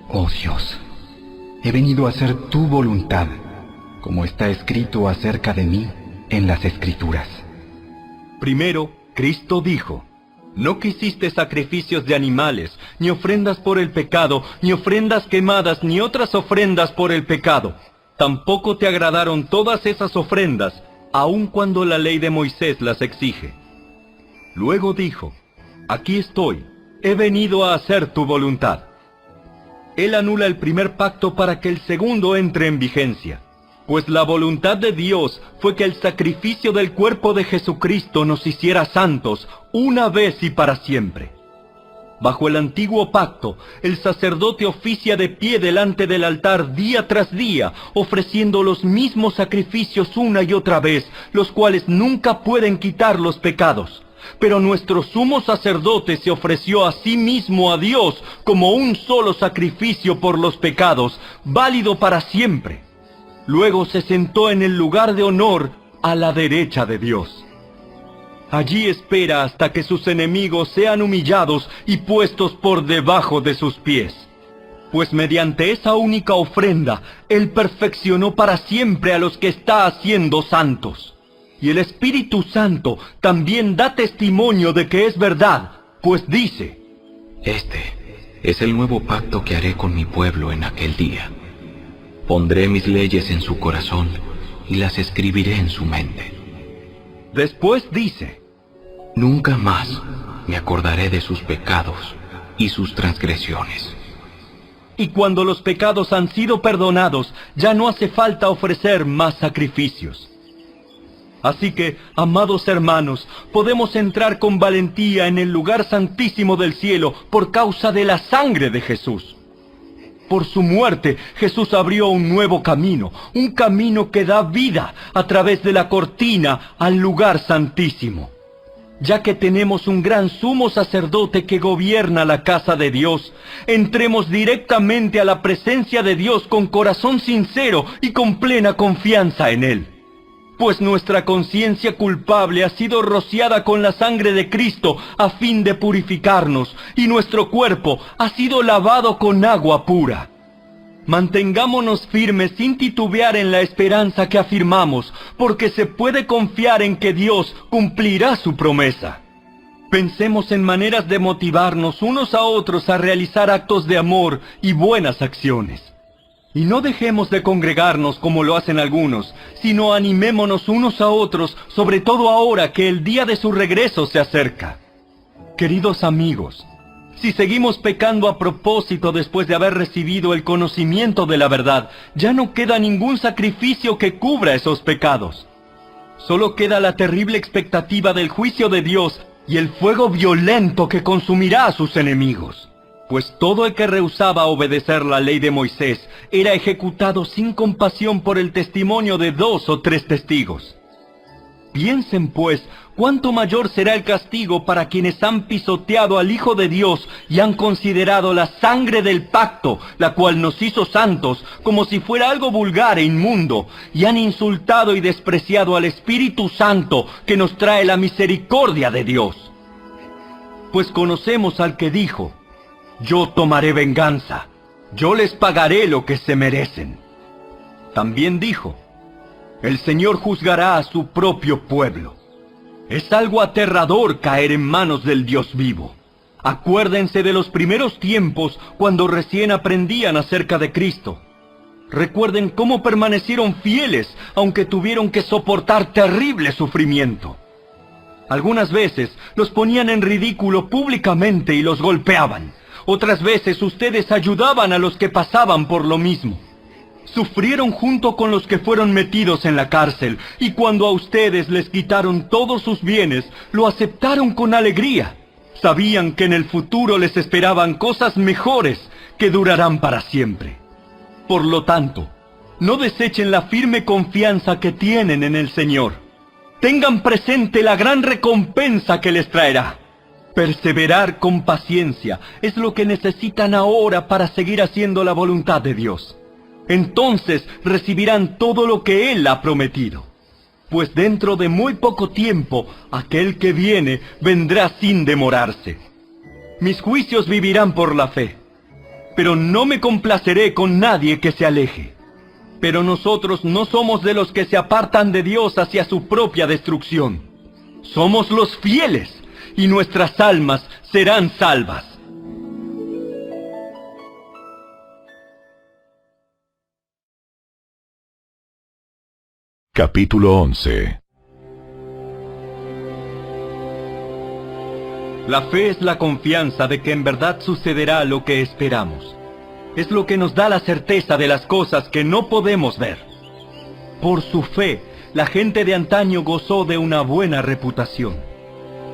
oh Dios. He venido a hacer tu voluntad, como está escrito acerca de mí en las Escrituras.
Primero, Cristo dijo: No quisiste sacrificios de animales, ni ofrendas por el pecado, ni ofrendas quemadas, ni otras ofrendas por el pecado. Tampoco te agradaron todas esas ofrendas, aun cuando la ley de Moisés las exige. Luego dijo: Aquí estoy, he venido a hacer tu voluntad. Él anula el primer pacto para que el segundo entre en vigencia, pues la voluntad de Dios fue que el sacrificio del cuerpo de Jesucristo nos hiciera santos una vez y para siempre. Bajo el antiguo pacto, el sacerdote oficia de pie delante del altar día tras día, ofreciendo los mismos sacrificios una y otra vez, los cuales nunca pueden quitar los pecados. Pero nuestro sumo sacerdote se ofreció a sí mismo a Dios como un solo sacrificio por los pecados, válido para siempre. Luego se sentó en el lugar de honor a la derecha de Dios. Allí espera hasta que sus enemigos sean humillados y puestos por debajo de sus pies. Pues mediante esa única ofrenda, Él perfeccionó para siempre a los que está haciendo santos. Y el Espíritu Santo también da testimonio de que es verdad, pues dice:
Este es el nuevo pacto que haré con mi pueblo en aquel día. Pondré mis leyes en su corazón y las escribiré en su mente.
Después dice:
Nunca más me acordaré de sus pecados y sus transgresiones.
Y cuando los pecados han sido perdonados, ya no hace falta ofrecer más sacrificios. Así que, amados hermanos, podemos entrar con valentía en el lugar santísimo del cielo por causa de la sangre de Jesús. Por su muerte, Jesús abrió un nuevo camino, un camino que da vida a través de la cortina al lugar santísimo. Ya que tenemos un gran sumo sacerdote que gobierna la casa de Dios, entremos directamente a la presencia de Dios con corazón sincero y con plena confianza en Él. Pues nuestra conciencia culpable ha sido rociada con la sangre de Cristo a fin de purificarnos, y nuestro cuerpo ha sido lavado con agua pura. Mantengámonos firmes sin titubear en la esperanza que afirmamos, porque se puede confiar en que Dios cumplirá su promesa. Pensemos en maneras de motivarnos unos a otros a realizar actos de amor y buenas acciones. Y no dejemos de congregarnos como lo hacen algunos, sino animémonos unos a otros, sobre todo ahora que el día de su regreso se acerca. Queridos amigos, si seguimos pecando a propósito después de haber recibido el conocimiento de la verdad, ya no queda ningún sacrificio que cubra esos pecados. Solo queda la terrible expectativa del juicio de Dios y el fuego violento que consumirá a sus enemigos. Pues todo el que rehusaba obedecer la ley de Moisés era ejecutado sin compasión por el testimonio de 2 o 3 testigos. Piensen pues, cuánto mayor será el castigo para quienes han pisoteado al Hijo de Dios y han considerado la sangre del pacto, la cual nos hizo santos, como si fuera algo vulgar e inmundo, y han insultado y despreciado al Espíritu Santo que nos trae la misericordia de Dios. Pues conocemos al que dijo: Yo tomaré venganza, yo les pagaré lo que se merecen. También dijo: El Señor juzgará a su propio pueblo. Es algo aterrador caer en manos del Dios vivo. Acuérdense de los primeros tiempos cuando recién aprendían acerca de Cristo. Recuerden cómo permanecieron fieles aunque tuvieron que soportar terrible sufrimiento. Algunas veces los ponían en ridículo públicamente y los golpeaban. Otras veces ustedes ayudaban a los que pasaban por lo mismo. Sufrieron junto con los que fueron metidos en la cárcel, y cuando a ustedes les quitaron todos sus bienes, lo aceptaron con alegría. Sabían que en el futuro les esperaban cosas mejores que durarán para siempre. Por lo tanto, no desechen la firme confianza que tienen en el Señor. Tengan presente la gran recompensa que les traerá. Perseverar con paciencia es lo que necesitan ahora para seguir haciendo la voluntad de Dios. Entonces recibirán todo lo que Él ha prometido. Pues dentro de muy poco tiempo, aquel que viene vendrá sin demorarse. Mis juicios vivirán por la fe, pero no me complaceré con nadie que se aleje. Pero nosotros no somos de los que se apartan de Dios hacia su propia destrucción. Somos los fieles, y nuestras almas serán salvas.
Capítulo 11.
La fe es la confianza de que en verdad sucederá lo que esperamos. Es lo que nos da la certeza de las cosas que no podemos ver. Por su fe, la gente de antaño gozó de una buena reputación.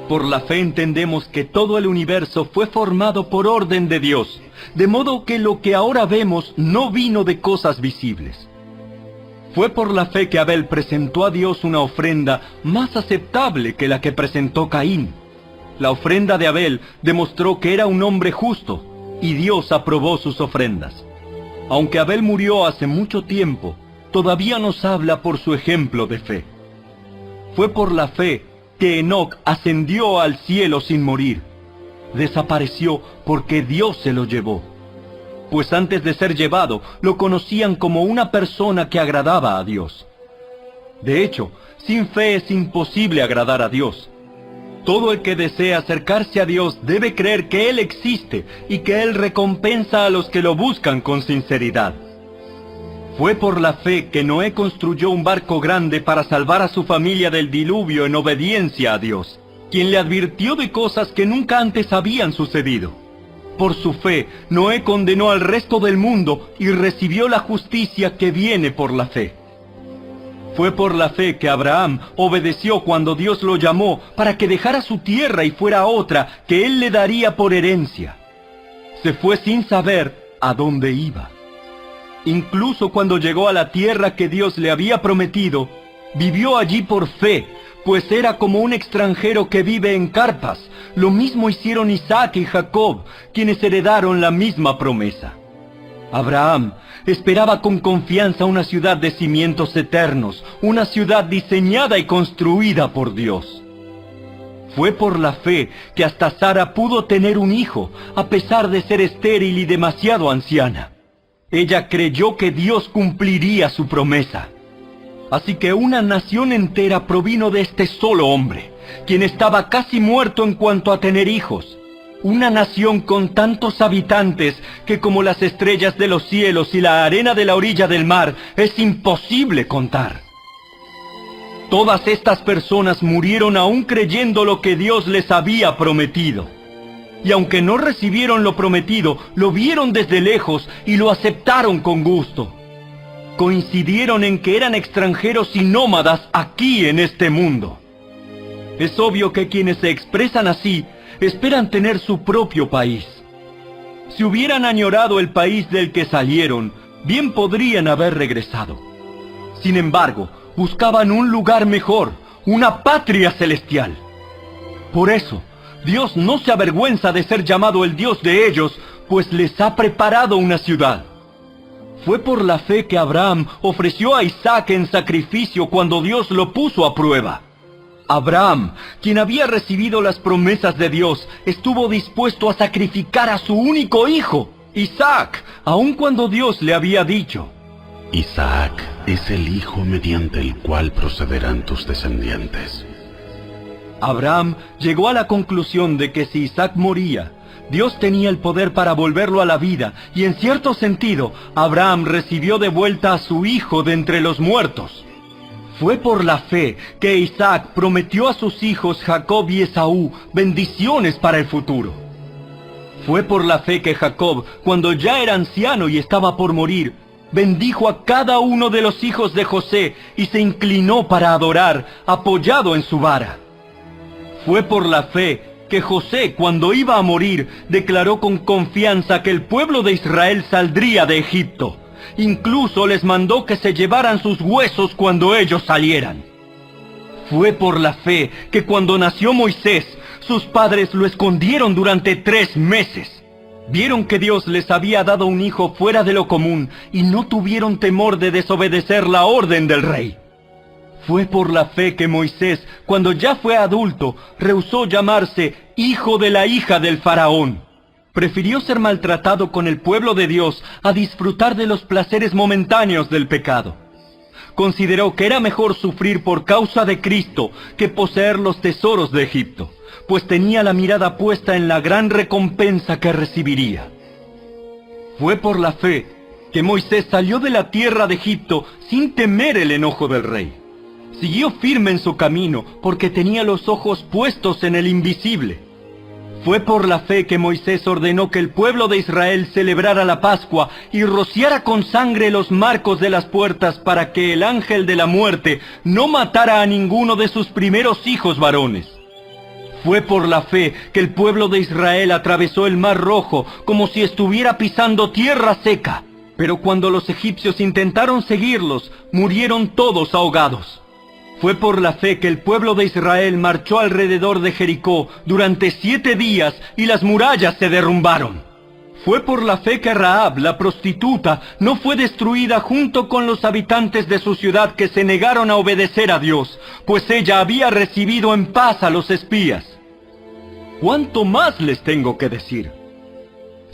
Por la fe entendemos que todo el universo fue formado por orden de Dios, de modo que lo que ahora vemos no vino de cosas visibles. Fue por la fe que Abel presentó a Dios una ofrenda más aceptable que la que presentó Caín. La ofrenda de Abel demostró que era un hombre justo, y Dios aprobó sus ofrendas. Aunque Abel murió hace mucho tiempo, todavía nos habla por su ejemplo de fe. Fue por la fe que Enoc ascendió al cielo sin morir. Desapareció porque Dios se lo llevó. Pues antes de ser llevado, lo conocían como una persona que agradaba a Dios. De hecho, sin fe es imposible agradar a Dios. Todo el que desea acercarse a Dios debe creer que Él existe y que Él recompensa a los que lo buscan con sinceridad. Fue por la fe que Noé construyó un barco grande para salvar a su familia del diluvio en obediencia a Dios, quien le advirtió de cosas que nunca antes habían sucedido. Por su fe, Noé condenó al resto del mundo y recibió la justicia que viene por la fe. Fue por la fe que Abraham obedeció cuando Dios lo llamó para que dejara su tierra y fuera a otra que él le daría por herencia. Se fue sin saber a dónde iba. Incluso cuando llegó a la tierra que Dios le había prometido, vivió allí por fe, pues era como un extranjero que vive en carpas. Lo mismo hicieron Isaac y Jacob, quienes heredaron la misma promesa. Abraham esperaba con confianza una ciudad de cimientos eternos, una ciudad diseñada y construida por Dios. Fue por la fe que hasta Sara pudo tener un hijo, a pesar de ser estéril y demasiado anciana. Ella creyó que Dios cumpliría su promesa. Así que una nación entera provino de este solo hombre, quien estaba casi muerto en cuanto a tener hijos. Una nación con tantos habitantes que como las estrellas de los cielos y la arena de la orilla del mar es imposible contar. Todas estas personas murieron aún creyendo lo que Dios les había prometido. Y aunque no recibieron lo prometido, lo vieron desde lejos y lo aceptaron con gusto. Coincidieron en que eran extranjeros y nómadas aquí en este mundo. Es obvio que quienes se expresan así esperan tener su propio país. Si hubieran añorado el país del que salieron, bien podrían haber regresado. Sin embargo, buscaban un lugar mejor, una patria celestial. Por eso, Dios no se avergüenza de ser llamado el Dios de ellos, pues les ha preparado una ciudad. Fue por la fe que Abraham ofreció a Isaac en sacrificio cuando Dios lo puso a prueba. Abraham, quien había recibido las promesas de Dios, estuvo dispuesto a sacrificar a su único hijo, Isaac, aun cuando Dios le había dicho:
Isaac es el hijo mediante el cual procederán tus descendientes.
Abraham llegó a la conclusión de que si Isaac moría, Dios tenía el poder para volverlo a la vida, y en cierto sentido, Abraham recibió de vuelta a su hijo de entre los muertos. Fue por la fe que Isaac prometió a sus hijos Jacob y Esaú bendiciones para el futuro. Fue por la fe que Jacob, cuando ya era anciano y estaba por morir, bendijo a cada uno de los hijos de José y se inclinó para adorar, apoyado en su vara. Fue por la fe que José, cuando iba a morir, declaró con confianza que el pueblo de Israel saldría de Egipto. Incluso les mandó que se llevaran sus huesos cuando ellos salieran. Fue por la fe que cuando nació Moisés, sus padres lo escondieron durante 3 meses. Vieron que Dios les había dado un hijo fuera de lo común y no tuvieron temor de desobedecer la orden del rey. Fue por la fe que Moisés, cuando ya fue adulto, rehusó llamarse hijo de la hija del faraón. Prefirió ser maltratado con el pueblo de Dios a disfrutar de los placeres momentáneos del pecado. Consideró que era mejor sufrir por causa de Cristo que poseer los tesoros de Egipto, pues tenía la mirada puesta en la gran recompensa que recibiría. Fue por la fe que Moisés salió de la tierra de Egipto sin temer el enojo del rey. Siguió firme en su camino porque tenía los ojos puestos en el invisible. Fue por la fe que Moisés ordenó que el pueblo de Israel celebrara la Pascua y rociara con sangre los marcos de las puertas para que el ángel de la muerte no matara a ninguno de sus primeros hijos varones. Fue por la fe que el pueblo de Israel atravesó el Mar Rojo como si estuviera pisando tierra seca. Pero cuando los egipcios intentaron seguirlos, murieron todos ahogados. Fue por la fe que el pueblo de Israel marchó alrededor de Jericó durante 7 días y las murallas se derrumbaron. Fue por la fe que Rahab, la prostituta, no fue destruida junto con los habitantes de su ciudad que se negaron a obedecer a Dios, pues ella había recibido en paz a los espías. ¿Cuánto más les tengo que decir?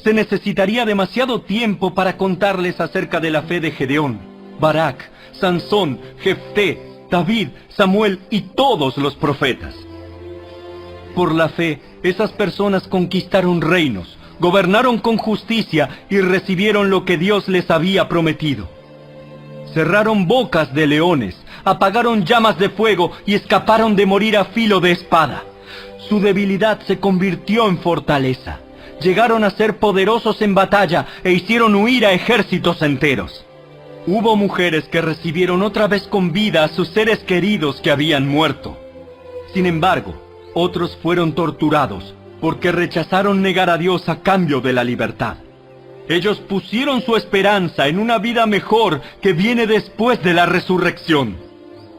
Se necesitaría demasiado tiempo para contarles acerca de la fe de Gedeón, Barak, Sansón, Jefté, David, Samuel y todos los profetas. Por la fe, esas personas conquistaron reinos, gobernaron con justicia y recibieron lo que Dios les había prometido. Cerraron bocas de leones, apagaron llamas de fuego y escaparon de morir a filo de espada. Su debilidad se convirtió en fortaleza. Llegaron a ser poderosos en batalla e hicieron huir a ejércitos enteros. Hubo mujeres que recibieron otra vez con vida a sus seres queridos que habían muerto. Sin embargo, otros fueron torturados porque rechazaron negar a Dios a cambio de la libertad. Ellos pusieron su esperanza en una vida mejor que viene después de la resurrección.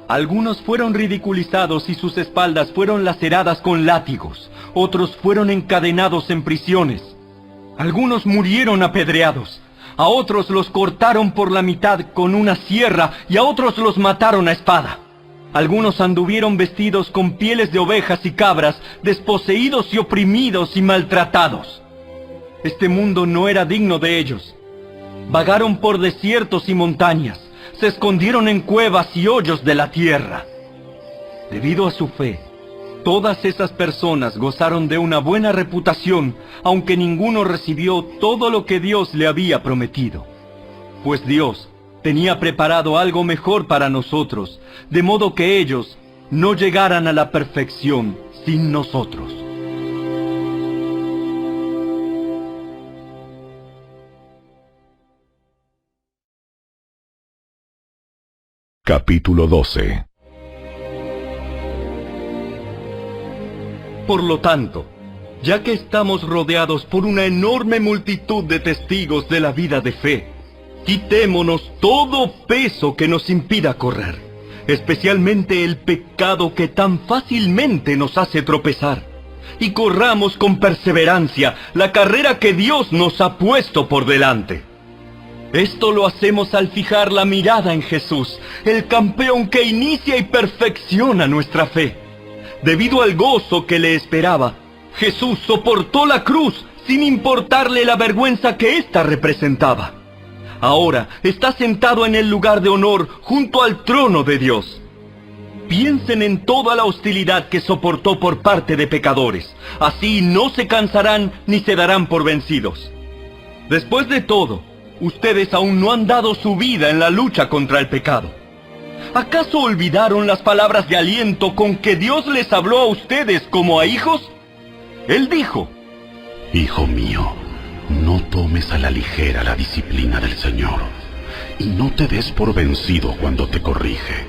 Algunos fueron ridiculizados y sus espaldas fueron laceradas con látigos. Otros fueron encadenados en prisiones. Algunos murieron apedreados. A otros los cortaron por la mitad con una sierra y a otros los mataron a espada. Algunos anduvieron vestidos con pieles de ovejas y cabras, desposeídos y oprimidos y maltratados. Este mundo no era digno de ellos. Vagaron por desiertos y montañas, se escondieron en cuevas y hoyos de la tierra. Debido a su fe, todas esas personas gozaron de una buena reputación, aunque ninguno recibió todo lo que Dios le había prometido. Pues Dios tenía preparado algo mejor para nosotros, de modo que ellos no llegaran a la perfección sin nosotros.
Capítulo 12.
Por lo tanto, ya que estamos rodeados por una enorme multitud de testigos de la vida de fe, quitémonos todo peso que nos impida correr, especialmente el pecado que tan fácilmente nos hace tropezar, y corramos con perseverancia la carrera que Dios nos ha puesto por delante. Esto lo hacemos al fijar la mirada en Jesús, el campeón que inicia y perfecciona nuestra fe. Debido al gozo que le esperaba, Jesús soportó la cruz sin importarle la vergüenza que ésta representaba. Ahora está sentado en el lugar de honor junto al trono de Dios. Piensen en toda la hostilidad que soportó por parte de pecadores. Así no se cansarán ni se darán por vencidos. Después de todo, ustedes aún no han dado su vida en la lucha contra el pecado. ¿Acaso olvidaron las palabras de aliento con que Dios les habló a ustedes como a hijos? Él dijo:
Hijo mío, no tomes a la ligera la disciplina del Señor, y no te des por vencido cuando te corrige,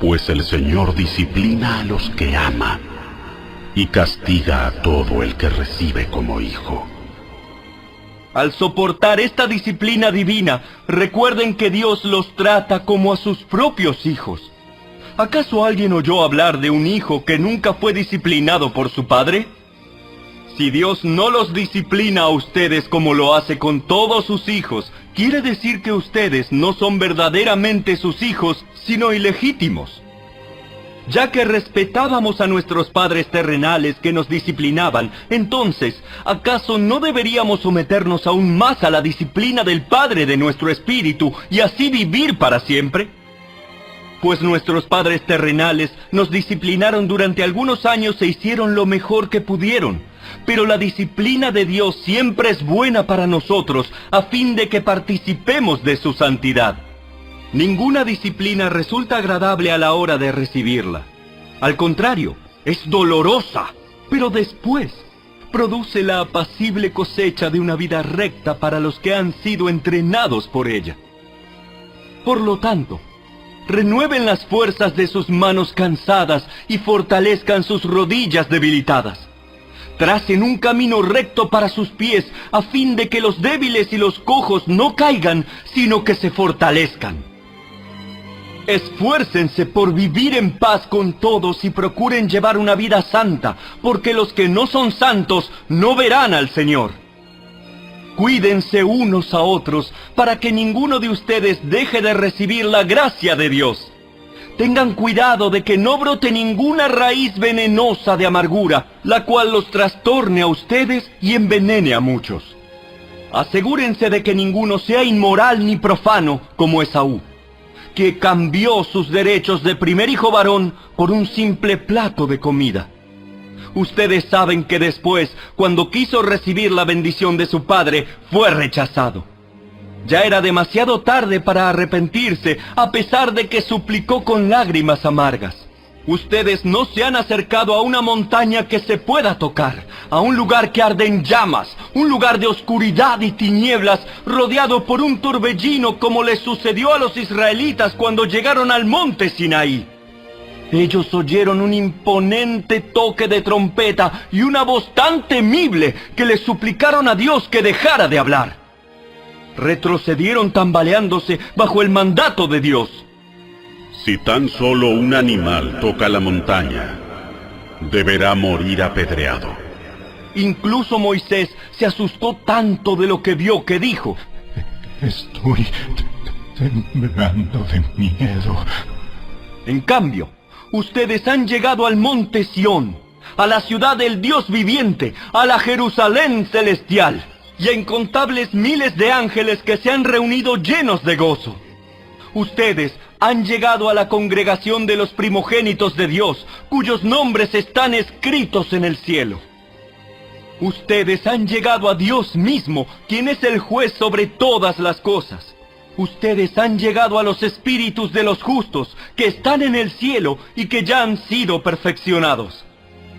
pues el Señor disciplina a los que ama y castiga a todo el que recibe como hijo.
Al soportar esta disciplina divina, recuerden que Dios los trata como a sus propios hijos. ¿Acaso alguien oyó hablar de un hijo que nunca fue disciplinado por su padre? Si Dios no los disciplina a ustedes como lo hace con todos sus hijos, quiere decir que ustedes no son verdaderamente sus hijos, sino ilegítimos. Ya que respetábamos a nuestros padres terrenales que nos disciplinaban, entonces, ¿acaso no deberíamos someternos aún más a la disciplina del Padre de nuestro espíritu y así vivir para siempre? Pues nuestros padres terrenales nos disciplinaron durante algunos años e hicieron lo mejor que pudieron. Pero la disciplina de Dios siempre es buena para nosotros, a fin de que participemos de su santidad. Ninguna disciplina resulta agradable a la hora de recibirla. Al contrario, es dolorosa, pero después produce la apacible cosecha de una vida recta para los que han sido entrenados por ella. Por lo tanto, renueven las fuerzas de sus manos cansadas y fortalezcan sus rodillas debilitadas. Tracen un camino recto para sus pies, a fin de que los débiles y los cojos no caigan, sino que se fortalezcan. Esfuércense por vivir en paz con todos y procuren llevar una vida santa, porque los que no son santos no verán al Señor. Cuídense unos a otros, para que ninguno de ustedes deje de recibir la gracia de Dios. Tengan cuidado de que no brote ninguna raíz venenosa de amargura, la cual los trastorne a ustedes y envenene a muchos. Asegúrense de que ninguno sea inmoral ni profano, como Esaú, que cambió sus derechos de primer hijo varón por un simple plato de comida. Ustedes saben que después, cuando quiso recibir la bendición de su padre, fue rechazado. Ya era demasiado tarde para arrepentirse, a pesar de que suplicó con lágrimas amargas. Ustedes no se han acercado a una montaña que se pueda tocar, a un lugar que arde en llamas, un lugar de oscuridad y tinieblas, rodeado por un torbellino como les sucedió a los israelitas cuando llegaron al monte Sinaí. Ellos oyeron un imponente toque de trompeta y una voz tan temible que les suplicaron a Dios que dejara de hablar. Retrocedieron tambaleándose bajo el mandato de Dios.
Si tan solo un animal toca la montaña, deberá morir apedreado.
Incluso Moisés se asustó tanto de lo que vio que dijo:
Estoy temblando de miedo.
En cambio, ustedes han llegado al monte Sión, a la ciudad del Dios viviente, a la Jerusalén celestial, y a incontables miles de ángeles que se han reunido llenos de gozo. Ustedes han llegado a la congregación de los primogénitos de Dios, cuyos nombres están escritos en el cielo. Ustedes han llegado a Dios mismo, quien es el juez sobre todas las cosas. Ustedes han llegado a los espíritus de los justos, que están en el cielo y que ya han sido perfeccionados.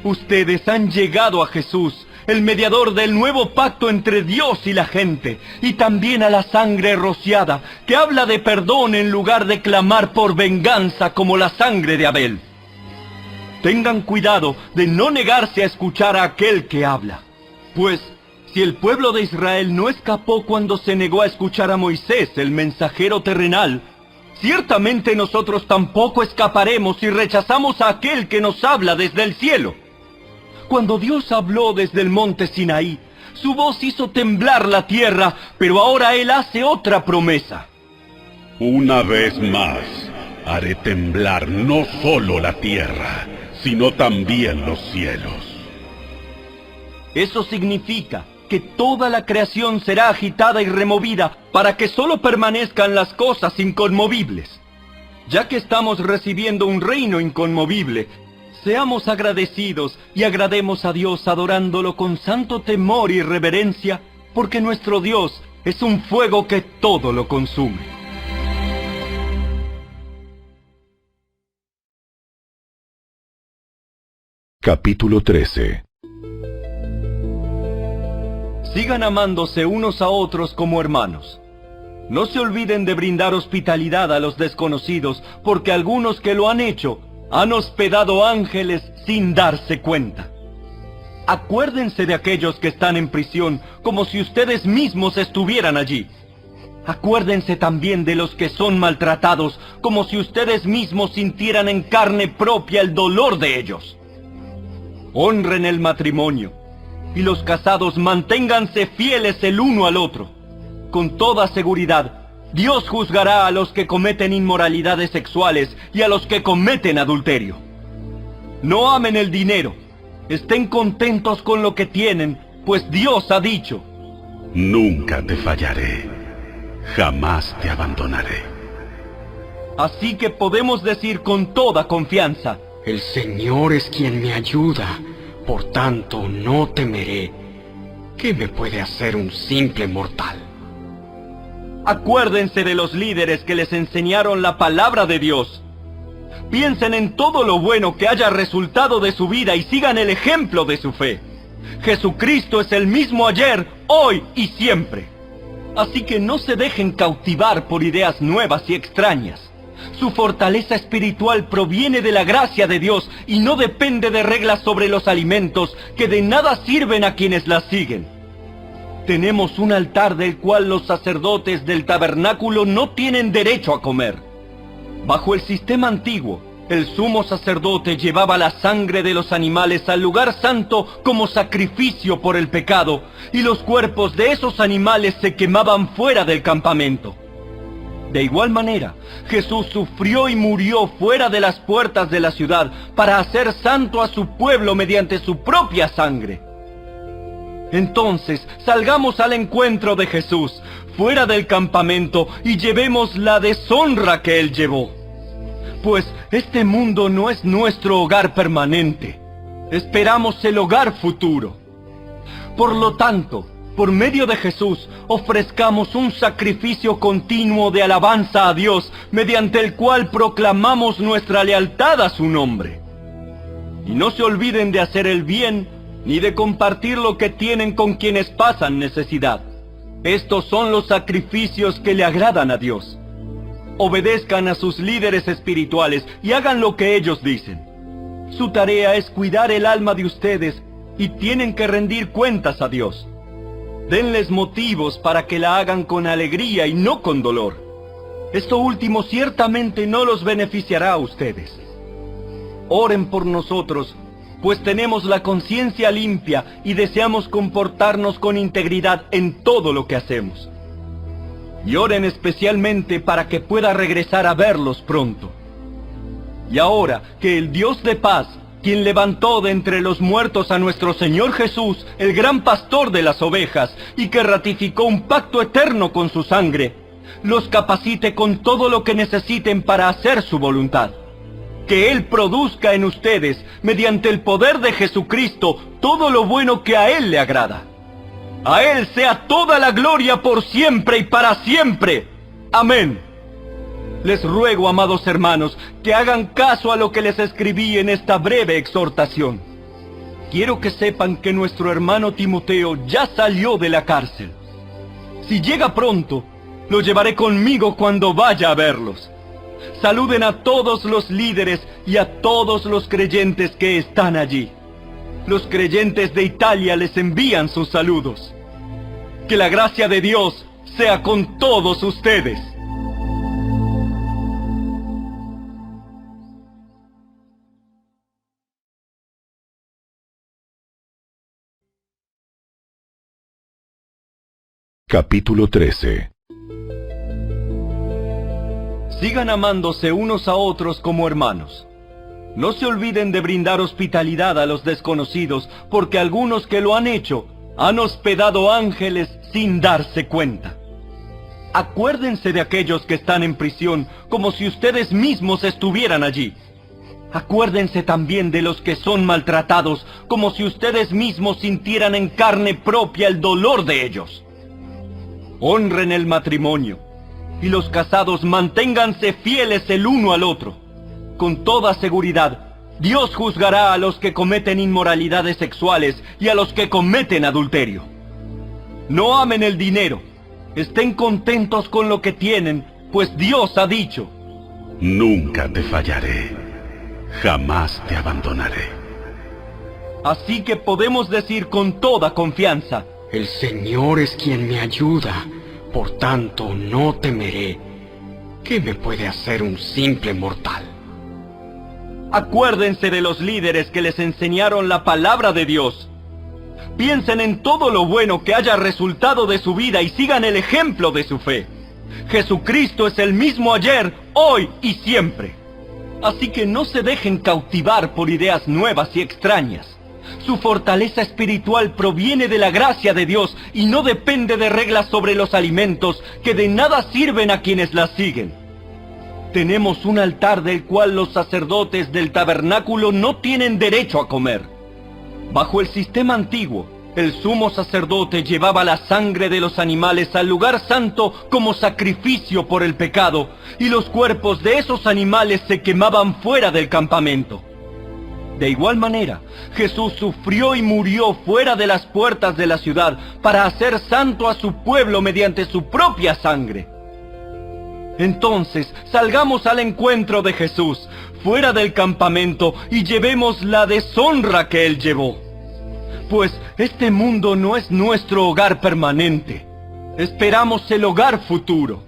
Ustedes han llegado a Jesús, el mediador del nuevo pacto entre Dios y la gente, y también a la sangre rociada, que habla de perdón en lugar de clamar por venganza como la sangre de Abel. Tengan cuidado de no negarse a escuchar a aquel que habla, pues si el pueblo de Israel no escapó cuando se negó a escuchar a Moisés, el mensajero terrenal, ciertamente nosotros tampoco escaparemos si rechazamos a aquel que nos habla desde el cielo. Cuando Dios habló desde el monte Sinaí, su voz hizo temblar la tierra, pero ahora Él hace otra promesa.
Una vez más, haré temblar no solo la tierra, sino también los cielos.
Eso significa que toda la creación será agitada y removida para que solo permanezcan las cosas inconmovibles. Ya que estamos recibiendo un reino inconmovible, seamos agradecidos y agrademos a Dios adorándolo con santo temor y reverencia, porque nuestro Dios es un fuego que todo lo consume.
Capítulo 13.
Sigan amándose unos a otros como hermanos. No se olviden de brindar hospitalidad a los desconocidos, porque algunos que lo han hecho han hospedado ángeles sin darse cuenta. Acuérdense de aquellos que están en prisión, como si ustedes mismos estuvieran allí. Acuérdense también de los que son maltratados, como si ustedes mismos sintieran en carne propia el dolor de ellos. Honren el matrimonio, y los casados manténganse fieles el uno al otro. Con toda seguridad, Dios juzgará a los que cometen inmoralidades sexuales y a los que cometen adulterio. No amen el dinero, estén contentos con lo que tienen, pues Dios ha dicho:
Nunca te fallaré, jamás te abandonaré.
Así que podemos decir con toda confianza:
El Señor es quien me ayuda, por tanto no temeré. ¿Qué me puede hacer un simple mortal?
Acuérdense de los líderes que les enseñaron la palabra de Dios. Piensen en todo lo bueno que haya resultado de su vida y sigan el ejemplo de su fe. Jesucristo es el mismo ayer, hoy y siempre. Así que no se dejen cautivar por ideas nuevas y extrañas. Su fortaleza espiritual proviene de la gracia de Dios y no depende de reglas sobre los alimentos que de nada sirven a quienes las siguen. Tenemos un altar del cual los sacerdotes del tabernáculo no tienen derecho a comer. Bajo el sistema antiguo, el sumo sacerdote llevaba la sangre de los animales al lugar santo como sacrificio por el pecado, y los cuerpos de esos animales se quemaban fuera del campamento. De igual manera, Jesús sufrió y murió fuera de las puertas de la ciudad para hacer santo a su pueblo mediante su propia sangre. Entonces, salgamos al encuentro de Jesús, fuera del campamento, y llevemos la deshonra que Él llevó. Pues este mundo no es nuestro hogar permanente. Esperamos el hogar futuro. Por lo tanto, por medio de Jesús, ofrezcamos un sacrificio continuo de alabanza a Dios, mediante el cual proclamamos nuestra lealtad a su nombre. Y no se olviden de hacer el bien, ni de compartir lo que tienen con quienes pasan necesidad. Estos son los sacrificios que le agradan a Dios. Obedezcan a sus líderes espirituales y hagan lo que ellos dicen. Su tarea es cuidar el alma de ustedes y tienen que rendir cuentas a Dios. Denles motivos para que la hagan con alegría y no con dolor. Esto último ciertamente no los beneficiará a ustedes. Oren por nosotros, pues tenemos la conciencia limpia y deseamos comportarnos con integridad en todo lo que hacemos. Y oren especialmente para que pueda regresar a verlos pronto. Y ahora que el Dios de paz, quien levantó de entre los muertos a nuestro Señor Jesús, el gran pastor de las ovejas, y que ratificó un pacto eterno con su sangre, los capacite con todo lo que necesiten para hacer su voluntad. Que Él produzca en ustedes, mediante el poder de Jesucristo, todo lo bueno que a Él le agrada. A Él sea toda la gloria por siempre y para siempre. Amén. Les ruego, amados hermanos, que hagan caso a lo que les escribí en esta breve exhortación. Quiero que sepan que nuestro hermano Timoteo ya salió de la cárcel. Si llega pronto, lo llevaré conmigo cuando vaya a verlos. Saluden a todos los líderes y a todos los creyentes que están allí. Los creyentes de Italia les envían sus saludos. Que la gracia de Dios sea con todos ustedes.
Capítulo 13.
Sigan amándose unos a otros como hermanos. No se olviden de brindar hospitalidad a los desconocidos, porque algunos que lo han hecho han hospedado ángeles sin darse cuenta. Acuérdense de aquellos que están en prisión, como si ustedes mismos estuvieran allí. Acuérdense también de los que son maltratados, como si ustedes mismos sintieran en carne propia el dolor de ellos. Honren el matrimonio, y los casados manténganse fieles el uno al otro. Con toda seguridad, Dios juzgará a los que cometen inmoralidades sexuales y a los que cometen adulterio. No amen el dinero, Estén contentos con lo que tienen, pues Dios ha dicho:
Nunca te fallaré, jamás te abandonaré.
Así que podemos decir con toda confianza:
El Señor es quien me ayuda, por tanto no temeré. ¿Qué me puede hacer un simple mortal?
acuérdense de los líderes que les enseñaron la palabra de Dios. Piensen en todo lo bueno que haya resultado de su vida y sigan el ejemplo de su fe. Jesucristo es el mismo ayer, hoy y siempre. Así que no se dejen cautivar por ideas nuevas y extrañas. Su fortaleza espiritual proviene de la gracia de Dios y no depende de reglas sobre los alimentos que de nada sirven a quienes las siguen. Tenemos un altar del cual los sacerdotes del tabernáculo no tienen derecho a comer. Bajo el sistema antiguo, el sumo sacerdote llevaba la sangre de los animales al lugar santo como sacrificio por el pecado, y los cuerpos de esos animales se quemaban fuera del campamento. De igual manera, Jesús sufrió y murió fuera de las puertas de la ciudad para hacer santo a su pueblo mediante su propia sangre. Entonces, salgamos al encuentro de Jesús, fuera del campamento, y llevemos la deshonra que Él llevó. Pues este mundo no es nuestro hogar permanente. Esperamos el hogar futuro.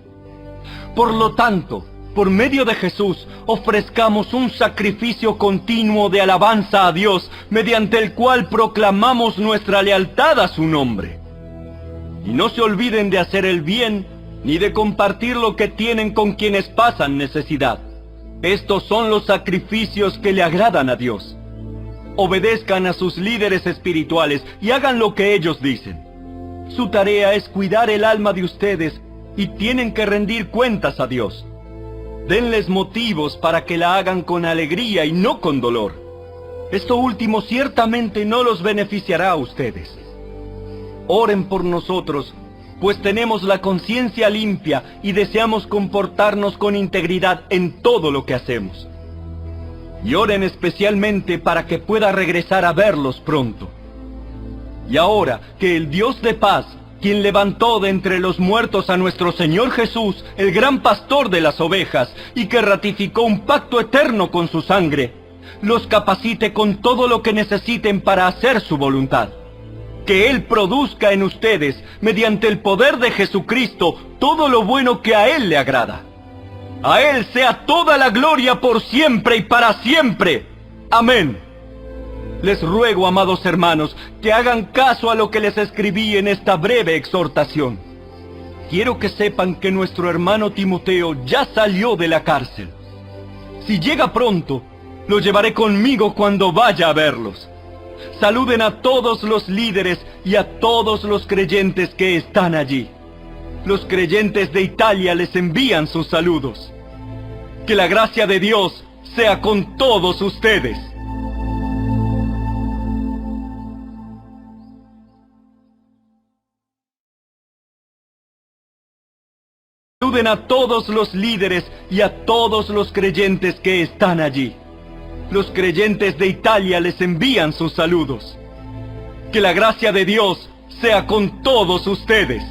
Por lo tanto, por medio de Jesús, ofrezcamos un sacrificio continuo de alabanza a Dios, mediante el cual proclamamos nuestra lealtad a su nombre. Y no se olviden de hacer el bien, ni de compartir lo que tienen con quienes pasan necesidad. Estos son los sacrificios que le agradan a Dios. Obedezcan a sus líderes espirituales y hagan lo que ellos dicen. Su tarea es cuidar el alma de ustedes y tienen que rendir cuentas a Dios. Denles motivos para que la hagan con alegría y no con dolor. Esto último ciertamente no los beneficiará a ustedes. Oren por nosotros, pues tenemos la conciencia limpia y deseamos comportarnos con integridad en todo lo que hacemos. Y oren especialmente para que pueda regresar a verlos pronto. Y ahora que el Dios de paz, quien levantó de entre los muertos a nuestro Señor Jesús, el gran pastor de las ovejas, y que ratificó un pacto eterno con su sangre, los capacite con todo lo que necesiten para hacer su voluntad. Que Él produzca en ustedes, mediante el poder de Jesucristo, todo lo bueno que a Él le agrada. A Él sea toda la gloria por siempre y para siempre. Amén. Les ruego, amados hermanos, que hagan caso a lo que les escribí en esta breve exhortación. Quiero que sepan que nuestro hermano Timoteo ya salió de la cárcel. Si llega pronto, lo llevaré conmigo cuando vaya a verlos. Saluden a todos los líderes y a todos los creyentes que están allí. Los creyentes de Italia les envían sus saludos. Que la gracia de Dios sea con todos ustedes. Saluden a todos los líderes y a todos los creyentes que están allí. Los creyentes de Italia les envían sus saludos. Que la gracia de Dios sea con todos ustedes.